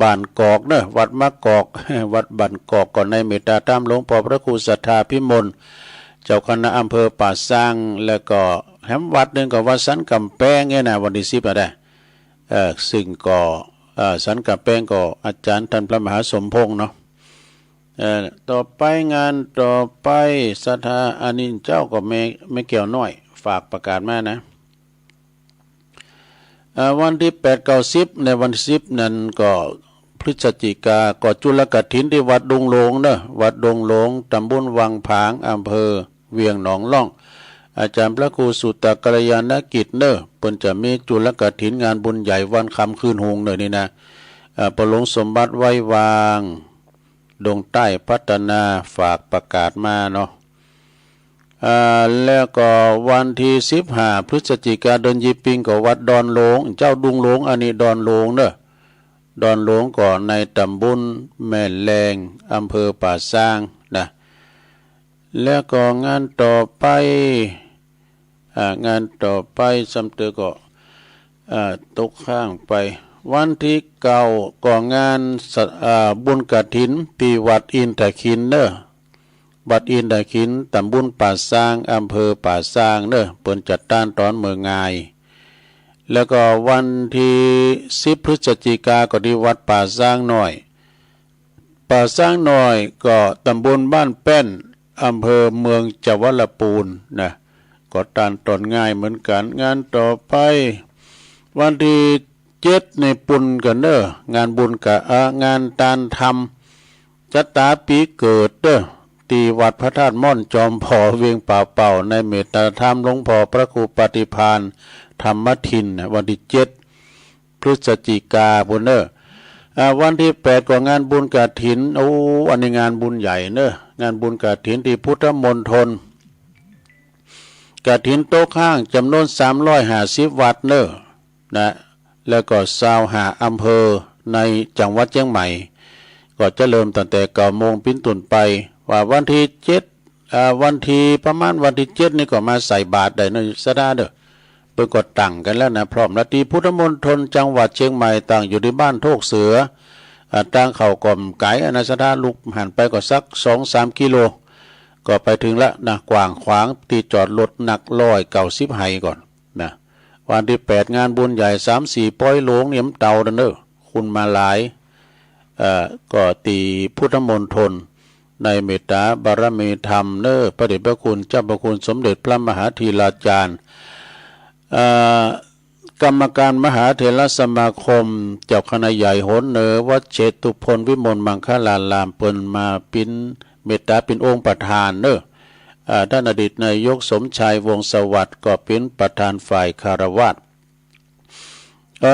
บ้านกอกวัดมะกอกวัดบ้านกอกก่อนในเมตตาธรรมหลวงพ่อพระครูศรัทธาพิมลเจ้าคณะอำเภอป่าซางแล้วก็แถมวัดหนึ่งก็วัดสันกำแพงนะวันที่10ได้ซึ่งก็สันกำแพงก็อาจารย์ท่านพระมหาสมพงษ์ต่อไปงานต่อไปศรัทธาอานินเจ้าก็ไม่เกี่ยวน้อยฝากประกาศมานะวันที่8 9 10ในวันที่10นั้นก็พฤศจิกาก็จุลกฐินที่วัดดงหลงวัดดงหลงตำบลวังผางอำเภอเวียงหนองล่องอาจารย์พระครูสุตตกัลยาณกิจเพิ่นจะมีจุลกฐินงานบุญใหญ่วันคำคืนหงนี่นะประหลงสมบัติไว้วางดงใต้พัฒนาฝากประกาศมาแล้วก็วันที่15 พฤศจิกายนยีปิงก็วัดดอนหลงเจ้าดุงหลงอันนี้ดอนหลงดอนหลงก็ในตำบลแม่แรงอำเภอป่าซางนะแล้วก็งานต่อไปสำเตอก็ตกข้างไปวันที่9ก็งานบุญกฐินปีวัดอินทขินวัดอินทขินตำบลป่าซางอำเภอป่าซางเปิ้นจัดตั้งตอนเมืองงายแล้วก็วันที่10 พฤศจิกาก็ที่วัดป่าซางน้อยก็ตำบลบ้านแป้นอำเภอเมืองจังหวัดลำพูนนะก็ตั้งตอนง่ายเหมือนกันงานต่อไปวันที่7ในปุ่นกันงานบุญกับงานตานธรรมจัตตาปีเกิดที่วัดพระธาตุม่อนจอมพอเวียงป่าเป่าในเมตตาธรรมหลวงพ่อพระครูปฏิภาณธรรมทินวันที่7 พฤศจิกาบุญวันที่8ก็งานบุญกฐินอันนี้งานบุญใหญ่งานบุญกฐินที่พุทธมณฑลกฐินโต๊ะข้างจำนวน350วัดนะแล้วก็25อำเภอในจังหวัดเชียงใหม่ก็จะเริ่มตั้งแต่9 โมงเป็นต้นไปว่าวันที่7วันที่ประมาณวันที่7นี่ก็มาใส่บาตรได้สดาเพิ่นก็ตั้งกันแล้วนะพร้อมแล้วที่พุทธมณฑลจังหวัดเชียงใหม่ตั้งอยู่ที่บ้านโทกเสือตั้งเข้าก่อมไก่อนาสดาลุกหันไปก็สัก 2-3 กิโลก็ไปถึงละนะกว้างขวางที่จอดรถหนัก190 ไฮก่อนนะวันที่8งานบุญใหญ่ 3-4 ป้อยหลวงเหนียมเตาคุณมาหลายก็ตีพุทธมณฑลในเมตตาบารมีธรรมพระเดชพระคุณเจ้าพระคุณสมเด็จพระมหาธีราจารย์กรรมการมหาเถรสมาคมเจ้าคณะใหญ่โหนวัดเชตุพลวิมลมังคลารามเปิ้นมาเป็นเมตตาเป็นองค์ประธานท่านอดีตนายกสมชายวงศ์สวัสดิ์ก็เป็นประธานฝ่ายคารวาส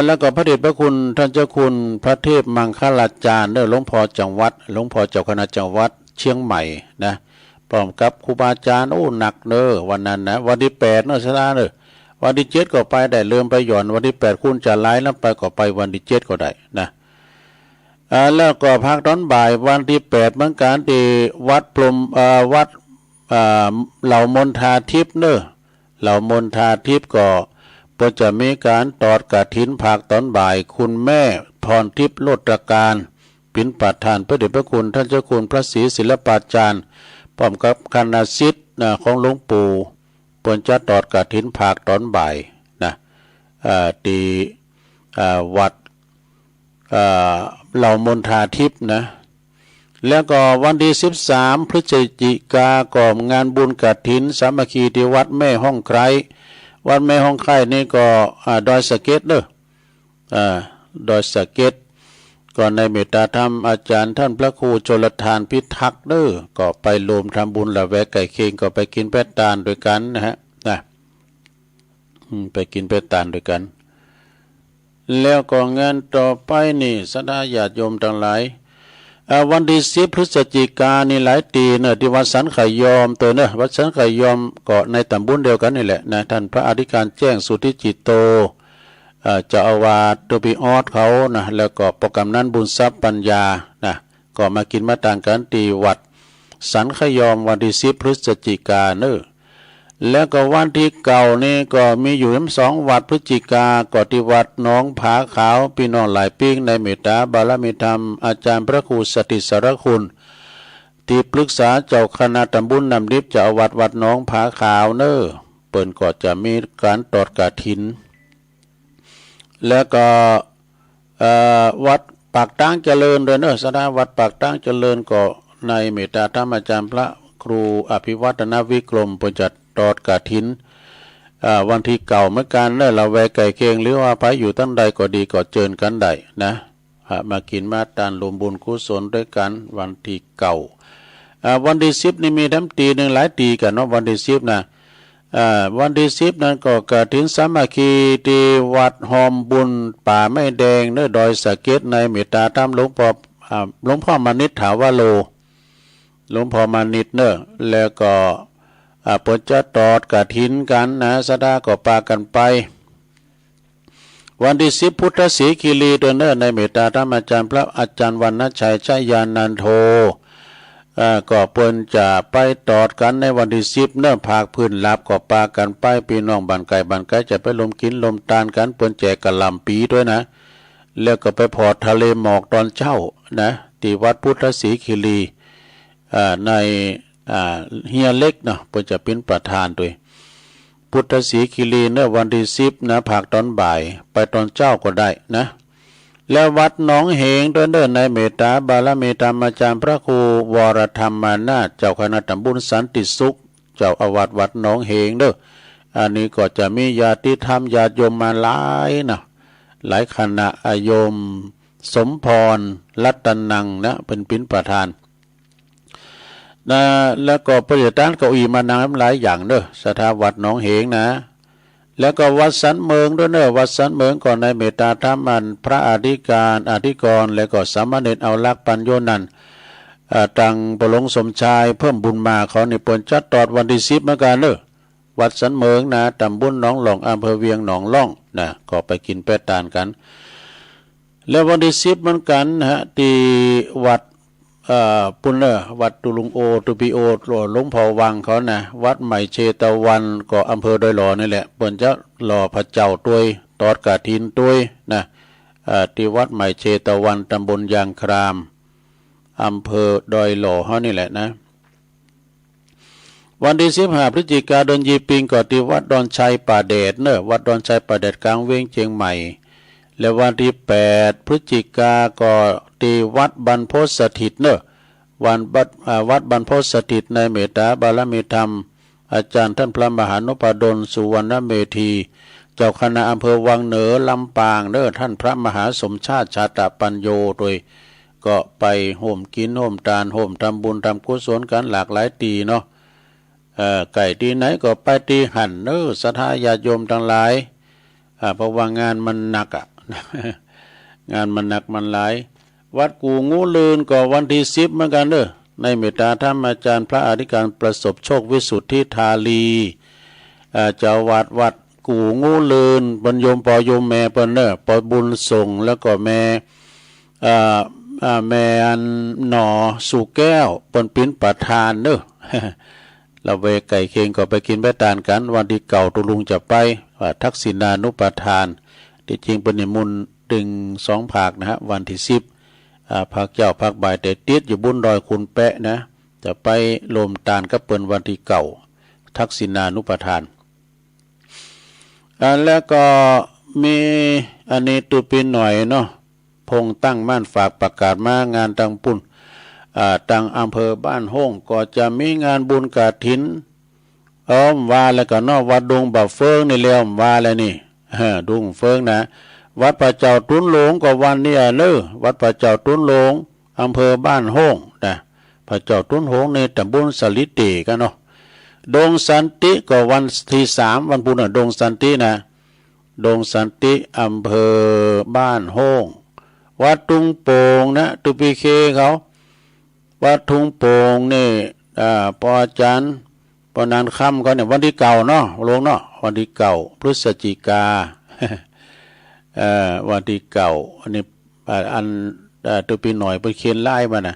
แล้วก็พระเดชพระคุณท่านเจ้าคุณพระเทพมังคลาจารย์หลวงพ่อจังหวัดหลวงพ่อเจ้าคณะจังหวัดเชียงใหม่นะพร้อมกับครูบาอาจารย์หนักวันนั้นนะวันที่8ชนะวันที่7ก็ไปได้เริ่มไปหย่อนวันที่8คุณจะไล่แล้วไปก็ไปวันที่7ก็ได้นะแล้วก็ภาคตอนบ่ายวันที่8เหมือนกันที่วัดพรหมวัดเหล่ามนทาทิพย์เหล่ามนทาทิพย์ก็จะมีการตอดกฐินภาคตอนบ่ายคุณแม่พรทิพย์โลตรการเป็นประธานพระเดชพระคุณท่านเจ้าคุณพระศรีศิลปาจารย์พร้อมกับคณะศิษย์ นะของหลวงปู่เปิ้นจะตอดกฐินภาคตอนบ่ายนะตีวัดเหล่ามณฑาทิพย์นะแล้วก็วันที่13พฤศจิกาก็งานบุญกฐินสามัคคีที่วัดแม่ห้องไคร้วัดแม่ห้องไคร้นี่ก็ดอยสะเก็ดเด้อดอยสะเก็ดก่อนในเมตตาธรรมอาจารย์ท่านพระครูชลทานพิทักษ์เด้อก็ไปรวมทำบุญละแวกไก่เคียงก็ไปกินเป็ดตาลด้วยกันนะฮะไปกินเป็ดตาลด้วยกันแล้วก็งานต่อไปนี่สดาญาติโยมทั้งหลายวันที่10พฤศจิกายนนี่หลายตีเนอะที่วัดสันไขยอมตัวเนอะวัดสันไขยอมก็ในตำบลเดียวกันนี่แหละนะท่านพระอธิการแจ้งสุทธิจิตโตเจ้าอาวาสตัวปีออดเขานะแล้วก็โปรแกรมนั้นบุญทรัพย์ปัญญานะก็มากินมาต่างกันตีวัดสันไขยอมวันที่10พฤศจิกายนเนอะแล้วก็วันที่เก่านี่ก็มีอยู่ทั้ง2วัดพฤศจิกาก็ที่วัดหนองผาขาวพี่น้องหลายปิ้งในเมตตาบารมีธรรมอาจารย์พระครูสติสารคุณที่ปรึกษาเจ้าคณะตำบลนำริบเจ้าอาวัดวัดหนองผาขาวเนอะเปิ้นก็จะมีการตอดกฐินแล้วก็วัดปากตั้งเจริญด้วยเนอะสถานวัดปากตั้งเจริญก็ในเมตตาธรรมอาจารย์พระครูอภิวัฒนวิกรมเปิ้นจัดตอดกฐินวันที่เก่าเมื่อการเนอะเราแวไก่เคียงหรือว่าไปอยู่ตั้งใดก็ดีก็เจิญกันได้นะมากินมาตานรวมบุญกุศลด้วยกันวันที่เก่าวันที่10นี่มีทั้งตีหนึ่งหลายตีกันเนาะวันที่10นะวันที่10นั้นก็กฐินสามัคคีที่วัดหอมบุญป่าไม้แดงเนื้อดอยสะเก็ดในเมตตาธรรมหลวงพ่อมานิษฐาวโลหลวงพ่อมานิษเนอะแล้วก็เปิดจะตอดกฐินกันนะสดาก็ปากันไปวันที่10พุทธศรีคีรีตัวเนอะในเมตตาธรรมอาจารย์พระอาจารย์วรรณชัยชัยยานันโทก็เปิ้นจะไปตอดกันในวันที่10เนอะภาคพื้นลับก็ปากันไปพี่น้องบ้านไกลจะไปลมกินลมตานกันเปิ้นแจกกะหล่ำปีด้วยนะแล้วก็ไปพอดทะเลหมอกตอนเช้านะที่วัดพุทธศรีคีรีในเฮียเล็กเนาะเปิ้นจะเป็นประธานด้วยพุทธศรีคีรีเนอะวันที่10นะภาคตอนบ่ายไปตอนเช้าก็ได้นะแล้ววัดหนองเหงด้วยเนอะในเมตตาบารมีธรรมอาจารย์พระครูวรธรรมมานาถเจ้าคณะตำบลสันติสุขเจ้าอาวาสวัดหนองเหงเด้ออันนี้ก็จะมีญาติธรรมญาติโยมมาหลายนะหลายคณะโยมสมพรรัตนังนะเป็นประธานนะแล้วก็ประเดชานเก้าอี้มานางหลายอย่างเนอะสถาวัดหนองเหงนะแล้วก็วัดสันเมืองด้วยเนอะวัดสันเมืองก่อนในเมตตาธรรมันพระอธิการอธิกรแล้วก็สามเณรเอาลักปัญโยนันตังประหลงสมชายเพิ่มบุญมาเขาในปนจัดตอดวันที่10เหมือนกันเนอะวัดสันเมืองนะตำบลหนองหลองอำเภอเวียงหนองล่องนะก็ไปกินเป็ดตาลกันแล้ววันที่10เหมือนกันฮะที่วัดปุ่นเนอวัดตุลุงโอตุปีโอหลวงพ่อวังเขานะวัดใหม่เชตวันก็อำเภอดอยหล่อนี่แหละเปิ้นจะหล่อพระเจ้าตัวยตอดกฐินตัวยนะที่วัดใหม่เชตวันตำบลยางครามอำเภอดอยหล่อเฮานี่แหละนะวันที่15พฤศจิกายนยีปิงก็ที่วัดดอนชัยป่าแดดเนอะวัดดอนชัยป่าแดดกลางเวียงเชียงใหม่และวันที่8พฤศจิกาก็ที่วัดบรรพตสถิตเนอะวัดบรรพตสถิตในเมตตาบารมีธรรมอาจารย์ท่านพระมหานุปดลสุวรรณเมธีเจ้าคณะอำเภอวังเหนือลำปางเนอะท่านพระมหาสมชาติชาตปัญโยโดยก็ไปโหมกินโหมทานโหมทำบุญทำกุศลกันหลากหลายตีเนาะไก่ตีไหนก็ไปตีหันเนอะศรัทธาญาติโยมทั้งหลายเพราะว่างานมันหนักงานมันหนักมันหลายวัดกูงูลืนก็วันที่10เหมือนกันเด้อในเมตตาธรรมอาจารย์พระอธิการประสบโชควิสุทธิธาลีเจ้าวัดกูงูลืนบรรยมปอโยมแม่เปิ้นเด้อปอบุญส่งแล้วก็แม่แม่อันหนอสู่แก้วเปิ้นเป็นประธานเด้อเราเวไก่เคียงก็ไปกินไปทานกันวันที่เก่าตุลุงจะไปทักษิณานุปทานที่จริงเป็นนิมนต์ดึง2ภาคนะฮะวันที่10ภาคเจ้าภาคบ่ายแต่ติดอยู่บุญดอยคุณแปะนะจะไปลมตานก็เปิ้นวันที่เก่า ทักษิณานุปทานแล้วก็มีอันนี้ตุปีหน่อยเนาะพงตั้งมั่นฝากประกาศมางานตังปุ่นตังอำเภอบ้านห้องก็จะมีงานบุญกฐินว่าแล้วก็นอกวัดดงบ่าเฟิงนี่แล้วว่าแล้วนี่ดงเฟิงนะวัดพระเจ้าตุ้นหลงก็วันนี้เนอวัดพระเจ้าตุ้นหลงอำเภอบ้านห้องนะพระเจ้าตุ้นหงในตำบลสลิดเตกันเนาะดงสันติก็วันที่3วันพุธดงสันตินะดงสันติอำเภอบ้านห้องวัดตุงโป่งนะตุปีเคเขาวัดทุงโป่งนี่ปอจันปอนันค่ำเขาเนี่ยวันที่เก่าเนาะลงเนาะวันที่เก่าพฤศจิกาวันที่เก่าอันนี้อันตุปีหน่อยเป็นเขียนไล่มานะ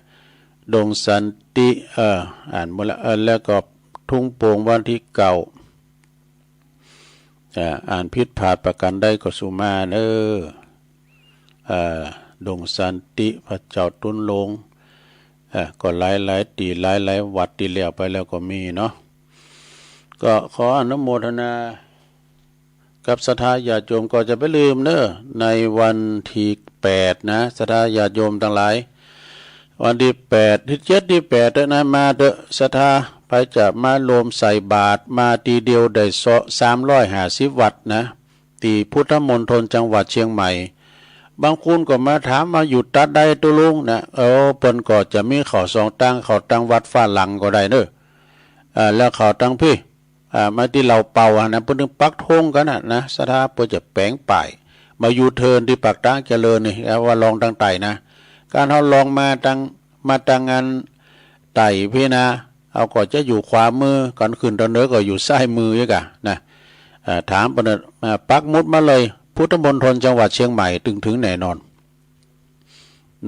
ดงสันติอ่านหมดแล้วก็ทุ่งโป่งวันที่เก่าอ่านผิดพลาดประกันได้ก็สุมาเนอดงสันติพระเจ้าตุ้นหลงก็หลายตีหลายวัดที่เลี้ยวไปแล้วก็มีเนาะก็ขออนุโมทนากับศรัทธาญาติโยมก็จะไม่ลืมเนอะในวันที่8นะศรัทธาญาติโยมทั้งหลายวันที่8ที่7ที่8นะมาเถอะศรัทธาไปจะมารวมใส่บาตรมาทีเดียวได้350วัดนะตีพุทธมณฑลจังหวัดเชียงใหม่บางคนก็มาถามมาอยู่ตัดใดตุลุงนะเปิ้นก็จะมีข้าวสองตั้งข้าวตั้งวัดฟ้าหลังก็ได้เนอะแล้วข้าวตั้งพี่มาที่เราเป่านะเปิ้นถึงปักธงกันนะศรัทธาเปิ้นจะแปลงป่ายมาอยู่เทินที่ปากตั้งเจริญนี่ว่าลองตั้งไต่นะการเฮาลองมาตั้งงานไต่พี่นะเอาก็จะอยู่ขวามือก่อนขึ้นตอนเนื้อก็อยู่ซ้ายมืออีกนะถามเปิ้นปักมุดมาเลยพุทธมณฑลจังหวัดเชียงใหม่ถึงแน่นอน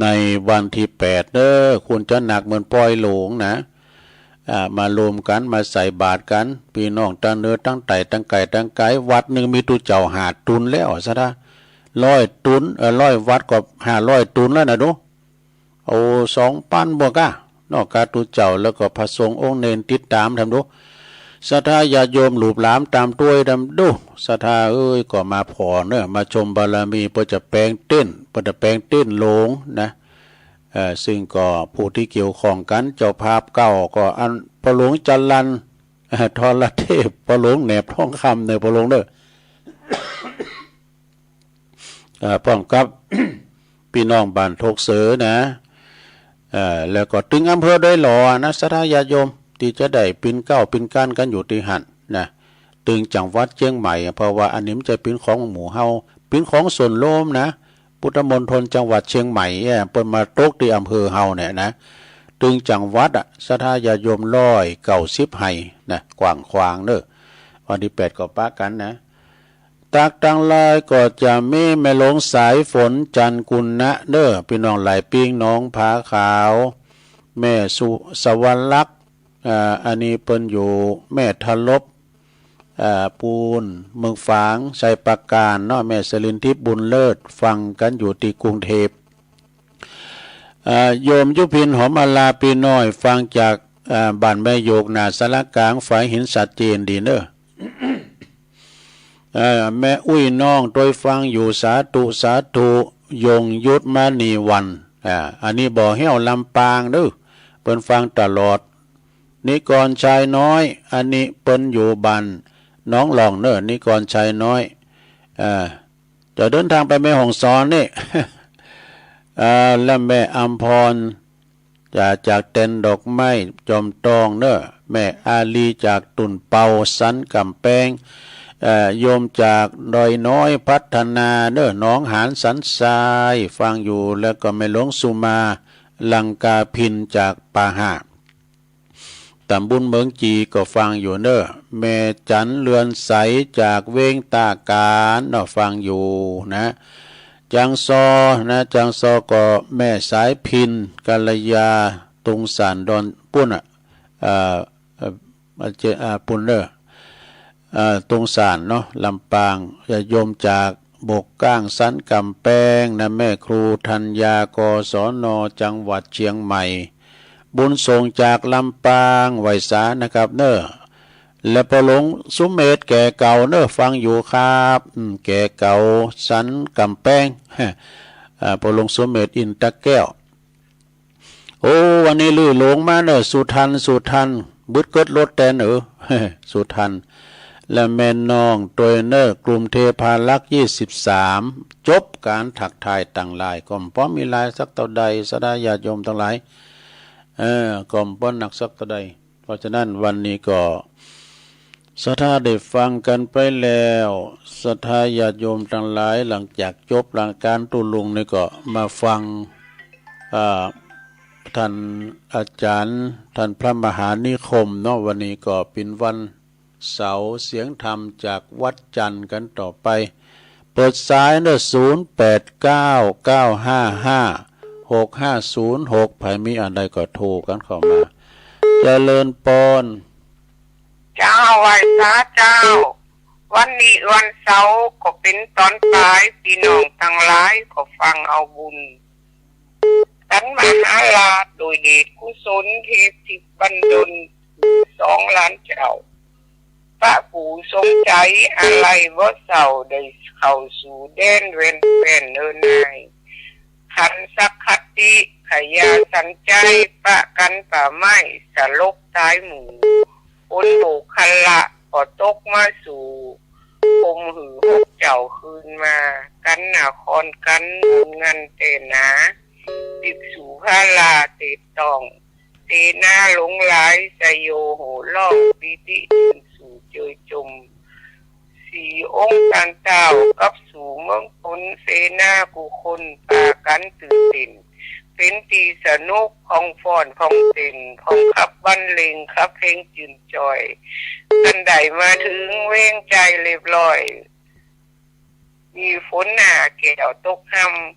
ในวันที่8เด้อควรจะหนักเหมือนปล่อยหลงนะมารวมกันมาใส่บาตรกันพี่น้องตั้งเนื้อตั้งไต่ตั้งไก่ตั้งไก่วัดหนึ่งมีตู้เจ้า5 ตุนแล้วซะนะ100 ตุน100 วัดก็500 ตุนแล้วนะดูโอ้2,000บวกนอกจากตู้เจ้าแล้วก็พระสงฆ์องค์เนนติดตามทำดูศรัทธาญาติโยมหลูบหลามตามต้วยดำดูศรัทธาก็มาพอเนอะมาชมบารมีเพื่อจะแปลงเต้นโหลงนะซึ่งก็ผู้ที่เกี่ยวข้องกันเจ้าภาพเก่าก็อันพระหลวงจันลันทรเทพพระหลวงแหนบทองคำเนอะพระหลวงเด้อพร้อมกับ พี่น้องบ้านทกเสือนะแล้วก็ถึงอำเภอได้หล่อนะศรัทธาญาติโยมที่จะได้ปินเก้าปินก้านกันอยู่ที่หันนะตึงจังหวัดเชียงใหม่เพราะว่าอันนี้มันจะเป็นของหมู่เฮาเป็นของส่วนโลมนะพุทธมณฑลจังหวัดเชียงใหม่เปิ้นมาตกที่อำเภอเฮาเนี่ยนะตึงจังหวัดศรัทธาญาติโยม190ไห้นะกว้างขวางเด้อวันที่8ก็ปะกันนะตากตังลายก็จะมีแม่หลงสายฝนจันกุณนะเด้อพี่น้องหลายปิ้งน้องผาขาวแม่สุสวรรลักษณ์อันนี้เปิ้นอยู่แม่ทลบปูนเมืองฝางชัยปราการเนาะแม่สลินทิพย์บุญเลิศฟังกันอยู่ที่กรุงเทพโยมยุพินหอมอลาปีน้อยฟังจากบ้านแม่โยกนาสารกลางฝ่ายหินสัดเจนดีเนอะ แม่อุ้ยน้องโดยฟังอยู่สาธุยงยุทธมณีวันอันนี้บ่อเหี้ยวลำปางเด้อเปิ้นฟังตลอดนิกรชายน้อยอันนี้เปิ้นอยู่บ้านน้องหลองเนอะนิกรชายน้อยจะเดินทางไปแม่ฮ่องสอนนี่ และแม่อัมพรจากเต็นดอกไม้จอมตองเนอะแม่อาลีจากตุ่นเปาสันกำแพงโยมจากดอยน้อยพัฒนาเนอะน้องหานสันทรายฟังอยู่แล้วก็แม่หลวงสุมาลังกาพินจากปาหาตำบุญเมืองจีก็ฟังอยู่เนอะแม่จันเรือนใสจากเวงตาการเนอะฟังอยู่นะจังซอก็แม่สายพินกัลยาตุงสานดอนปุ้นปุ้นเนอะตุงสานเนาะลำปางจะโยมจากบกก้างสันกำแพงนะแม่ครูธัญญากศนจังหวัดเชียงใหม่บุญส่งจากลำปางไหวสานะครับเนอะ และพอหลวงสุมเมธแก่เก่าเนอะฟังอยู่ครับแก่เก่าสันกำแพงพอหลวงสุมเมธอินตะแก้วโอ้วันนี้ลื่นหลงมาเนอะสุทันบึดเกิดรถแตนสุทันและแม่น้องตัวเนอร์กลุ่มเทพาลักษ์23จบการถักทายต่างลายก่อมป้อมมีลายสักเท่าใดสดาญาติโยมทั้งหลายก่อมป้อนหนักสักเท่าใดเพราะฉะนั้นวันนี้ก็ศรัทธาได้ฟังกันไปแล้วศรัทธาญาติโยมทั้งหลายหลังจากจบหลังการตุลุงนี่ก็มาฟังท่านอาจารย์ท่านพระมหานิคมเนาะวันนี้ก็เป็นวันเสาร์เสียงธรรมจากวัดจันทร์กันต่อไปเปิดสายเนอะ0899556506ใครมีอันใดก็โทรกันเข้ามาเจริญปอนเจ้าไหว้พระเจ้าวันนี้วันเสาร์ก็เป็นตอนปลายพี่น้องทั้งหลายก็ฟังเอาบุญกันมหาลาโดยเดชกุศลเทพทิพย์บรรดล2 ล้านเจ้าพระผู้ทรงใจอะไรว่าเศร้าได้เข้าสู่แดนเว้นเนินนายขันสักคติขยาสันใจประกันป่าไม้สลบตายหมู่อนโบคันละก็ตกมาสู่คมหือพวกเจ้าคืนมากันนาคอนกันเงินเตนาติดสู่พาลาเตต้องเตนาหลงหลายสยโยโหล่องปิติถึงสู่เจยจม4 องค์การเต้ากับสู่เมืองพลเสนาผู้คนปากันตื่นเต้นเป็นตีสนุกของฟ้อนของเต้นของขับบรรเลงขับเพลงจื่นจอยกันใดมาถึงเว้งใจเรียบร้อยมีฝนหนาแก้วตกห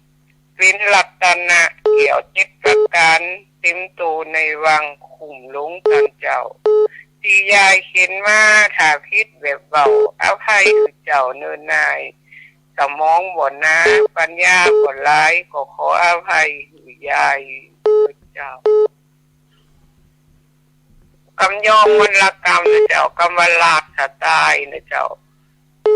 ำเป็นหลักตนะเกี่ยว7 ประการเต็มโตในวังขุ่มหลงกันเจ้าที่ยายเขียนมาถ้าพิษแบบเบาอภัยคือเจ้าเนินนายสมองบ่นะปัญญาบ่ร้ายก็ขออภัยคือยายเจ้ากำยองมันละกรรมนะเจ้ากรรมลาดสตายนะเจ้า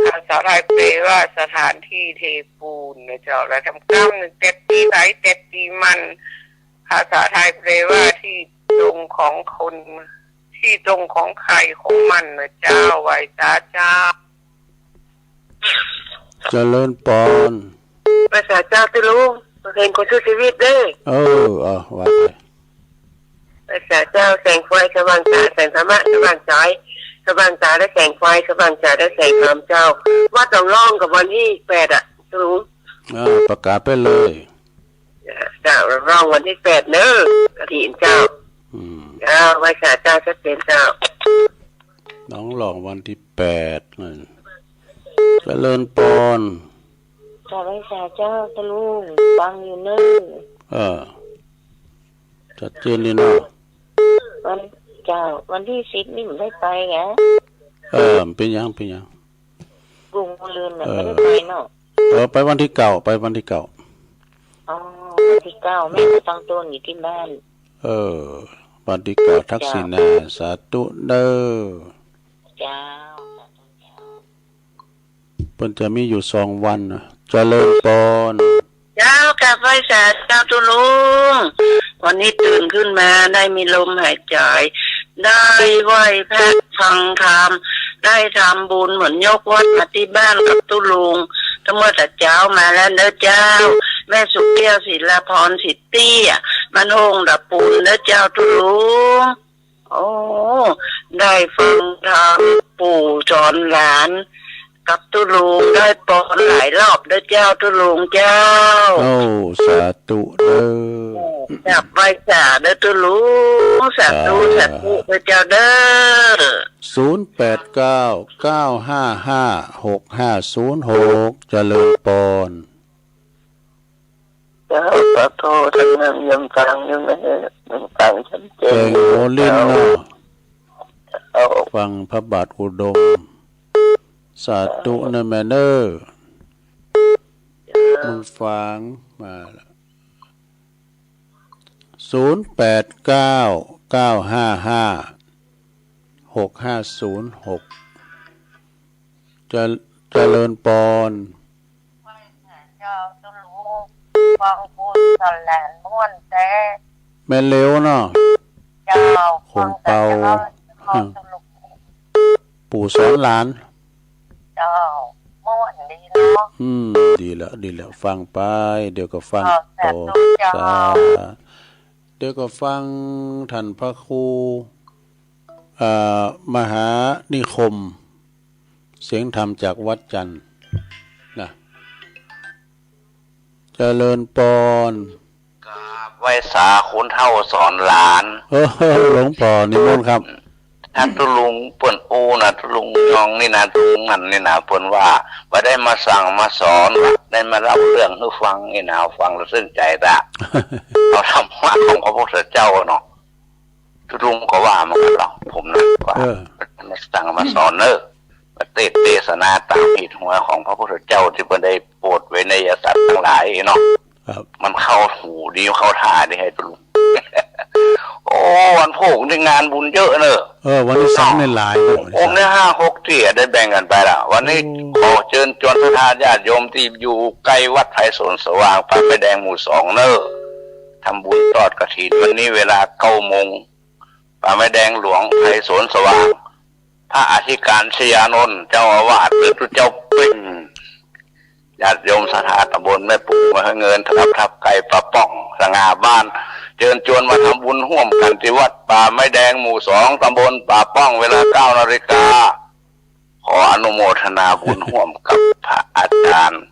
ภาษาไทยแปลว่าสถานที่เทปูนนะเจ้าแล้วทำกรรม1 ปีไหล7 ปีมันภาษาไทยแปลว่าที่ตรงของคนที่ตรงของใครของมันนะเจ้าไหว้ตาเจ้าเจริญปอน ภาษาเจ้าตุลุงเพลงคนสู้ชีวิตเด้ว่าไปภาษาเจ้าแสงไฟสว่างตาแสงธรรมะสว่างใจสว่างตาและแสงไฟสว่างใจและแสงธรรมเจ้าว่าต้องร้องกับวันที่8ตุลุงประกาศไปเลยเจ้าร้องวันที่8เนอะกฐินเจ้าภาษาเจ้าชัดเจนเจ้าน้องหลองวันที่8นั่นเจริญปอนภาษาเจ้าตะลุงฟังอยู่เนอะชัดเจนเลยเนาะวันเจ้าวันที่10นี่ผมได้ไปไงเป็นยังกรุงเรือนน่ะไม่ได้ไปเนาะไปวันที่9ไปวันที่9อ๋อวันที่9แม่ก็ตั้งต้นอยู่ที่บ้านวันที่9ทักษิณาสาธุเด้อเจ้าเพิ่นจะมีอยู่2 วันเจริญปอนเจ้ากับภาษาเจ้าตุลุงวันนี้ตื่นขึ้นมาได้มีลมหายใจได้ไหว้พระฟังธรรมได้ทำบุญเหมือนยกวัดมาที่บ้านกับตุลุงทั้งเมื่อแต่เจ้ามาแล้วเด้อเจ้าแม่สุเกี้ยวศิลาพรสิทธิ์เตี้ยมันโฮงดับปูนเด้อเจ้าตุลุงโอ้ได้ฟังธรรมปู่สอนหลานกับตุลุงได้ปอนหลายรอบเด้อเจ้าตุลุงเจ้าสาธุเด้อจับใบสาเด้อตุลุงสาธุเด้อเจ้าเด้อ08995556เจริญปอนเจ้าขอโทษทั้งนั้นยังฟังยังไม่ฟังชัดเจนโอลินนะฟังพระบาทอุดมสาธุนะแม่เนอมึงฟังมาแล้ว0899555654 6506เจริญปอนเจ้าตุลูฟังพูดสแลนม้วนแต่แม่เร็วเนาะเจ้าคงเป่าปู่สอนหลานเจ้าม้วนดีเนาะดีแล้วฟังไปเดี๋ยวก็ฟังโตสาเดี๋ยวก็ฟังท่านพระครูมหานิคมเสียงธรรมจากวัดจันทร์นะเจริญปอนกราบไหว้สาคุณเท่าสอนหลานหลวงพ่อนิมนต์ครับท่านตุลุงเปิ้นอูนะตุลุงยองนี่นะตุลุงมันนี่นะเปิ้นว่าได้มาสั่งมาสอนได้มาเล่าเรื่องให้ฟังนี่นะฟังแล้วซึ้งใจละเราธรรมะของพระพุทธเจ้าเนาะตุลุงก็ว่ามันก็เราผมนะว่ามาสั่งมาสอนเนอะมาเทศนาตามเหตุหัวของพระพุทธเจ้าที่เพิ่นได้โปรดไว้ในสัตว์ทั้งหลายเนาะมันเข้าหูดีเข้าท่าดีให้ตุลุงโอ้วันพกนี่งานบุญเยอะเนอะวันที่3ในหลายองค์นี้5-6ที่ได้แบ่งกันไปละวันนี้ขอเชิญชวนศรัทธาญาติโยมที่อยู่ใกล้วัดไผ่สวนสว่างป่าไม้แดงหมู่2เนอะทำบุญทอดกฐินวันนี้เวลา9 โมงป่าไม้แดงหลวงไผ่สวนสว่างพระอธิการชยานนท์เจ้าอาวาสหรือเจ้าปิ้งญาติโยมศรัทธาตำบลแม่ปู่มาให้เงินทับไก่ปลาป่องสง่าบ้านเชิญชวนมาทำบุญร่วมกันที่วัดป่าไม้แดงหมู่2ตำบลป่าป้องเวลา 9 นาฬิกาขออนุโมทนาบุญร่วมกับพระอาจารย์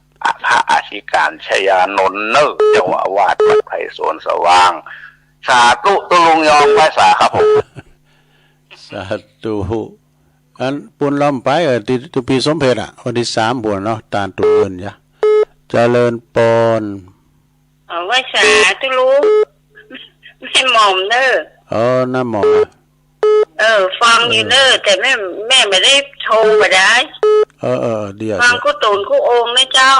พระอธิการชยานนท์เนอะเจ้าอาวาสวัดไผ่สวนสว่างสาธุตุลุงยอมไหว้สาครับผมสาธุอันปุ่นล้อมไปที่ปีสมเพชวันที่3บุญเนาะตาตุเงินจ้ะเจริญปอนไหว้สาธุลุงแม่หม่อมเนอะน้าหม่อมฟังอยู่เนอะแต่แม่ไม่ได้โทรมาได้เดี๋ยวฟังกูตูนกูโองนะเจ้า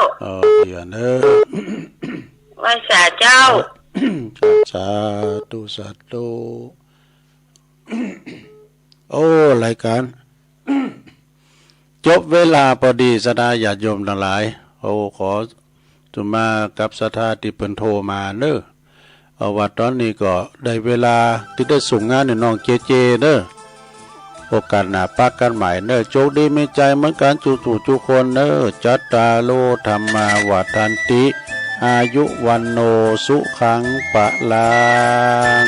เดี๋ยวเนอะไหว้สาเจ้าสาธุโอ้รายการจบเวลาพอดีศรัทธาญาติโยมทั้งหลายขอจุมากับศรัทธาที่เพิ่นโทรมาเด้อว่าตอนนี้ก็ได้เวลาที่ได้ส่งงานให้น้องเจเด้อโอกาสหน้าปักกันใหม่เด้อโชคดีมีใจเหมือนกันทุกคนเด้อจัตตาโลธรรมาวัฏันติอายุวันโนสุขังปะลัง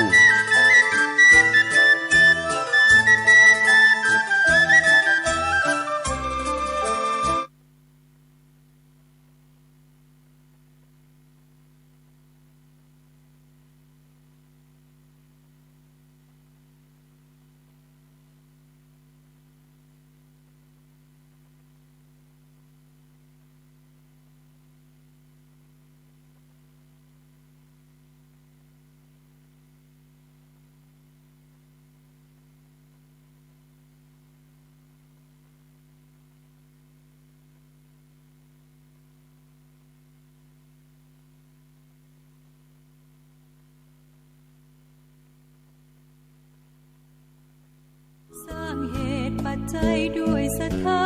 สร้างเหตุปัจจัยด้วยศรัทธา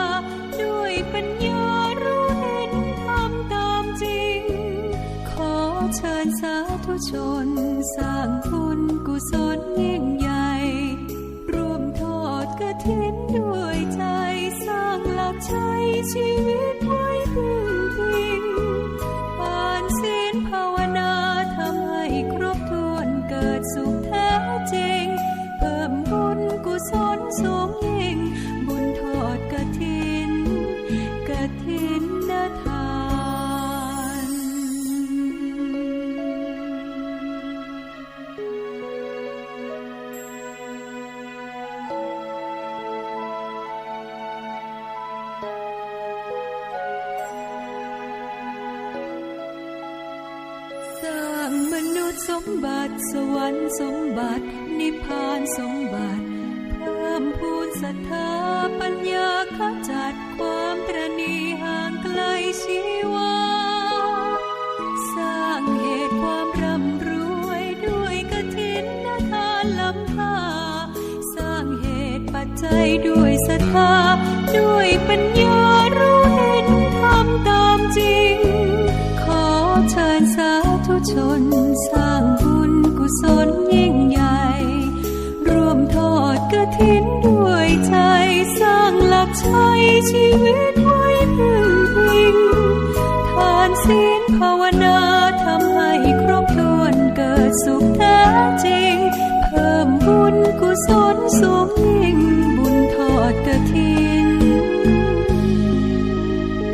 ด้วยปัญญารู้เห็นธรรมตามจริงขอเชิญสาธุชนสร้างบุญกุศลยิ่งใหญ่ร่วมทอดกฐินด้วยใจสร้างหลักชัยชีวิตไว้พึ่งพิงผ่านศีลภาวนาทำให้ครบถ้วนเกิดสุขแท้จริงเพิ่มบุญกุศลสูงยิ่งบุญทอดกฐินทานสร้างมนุษย์สมบัติสวรรค์สมบัตินิพพานสมบัติเพิ่มพูนศรัทธา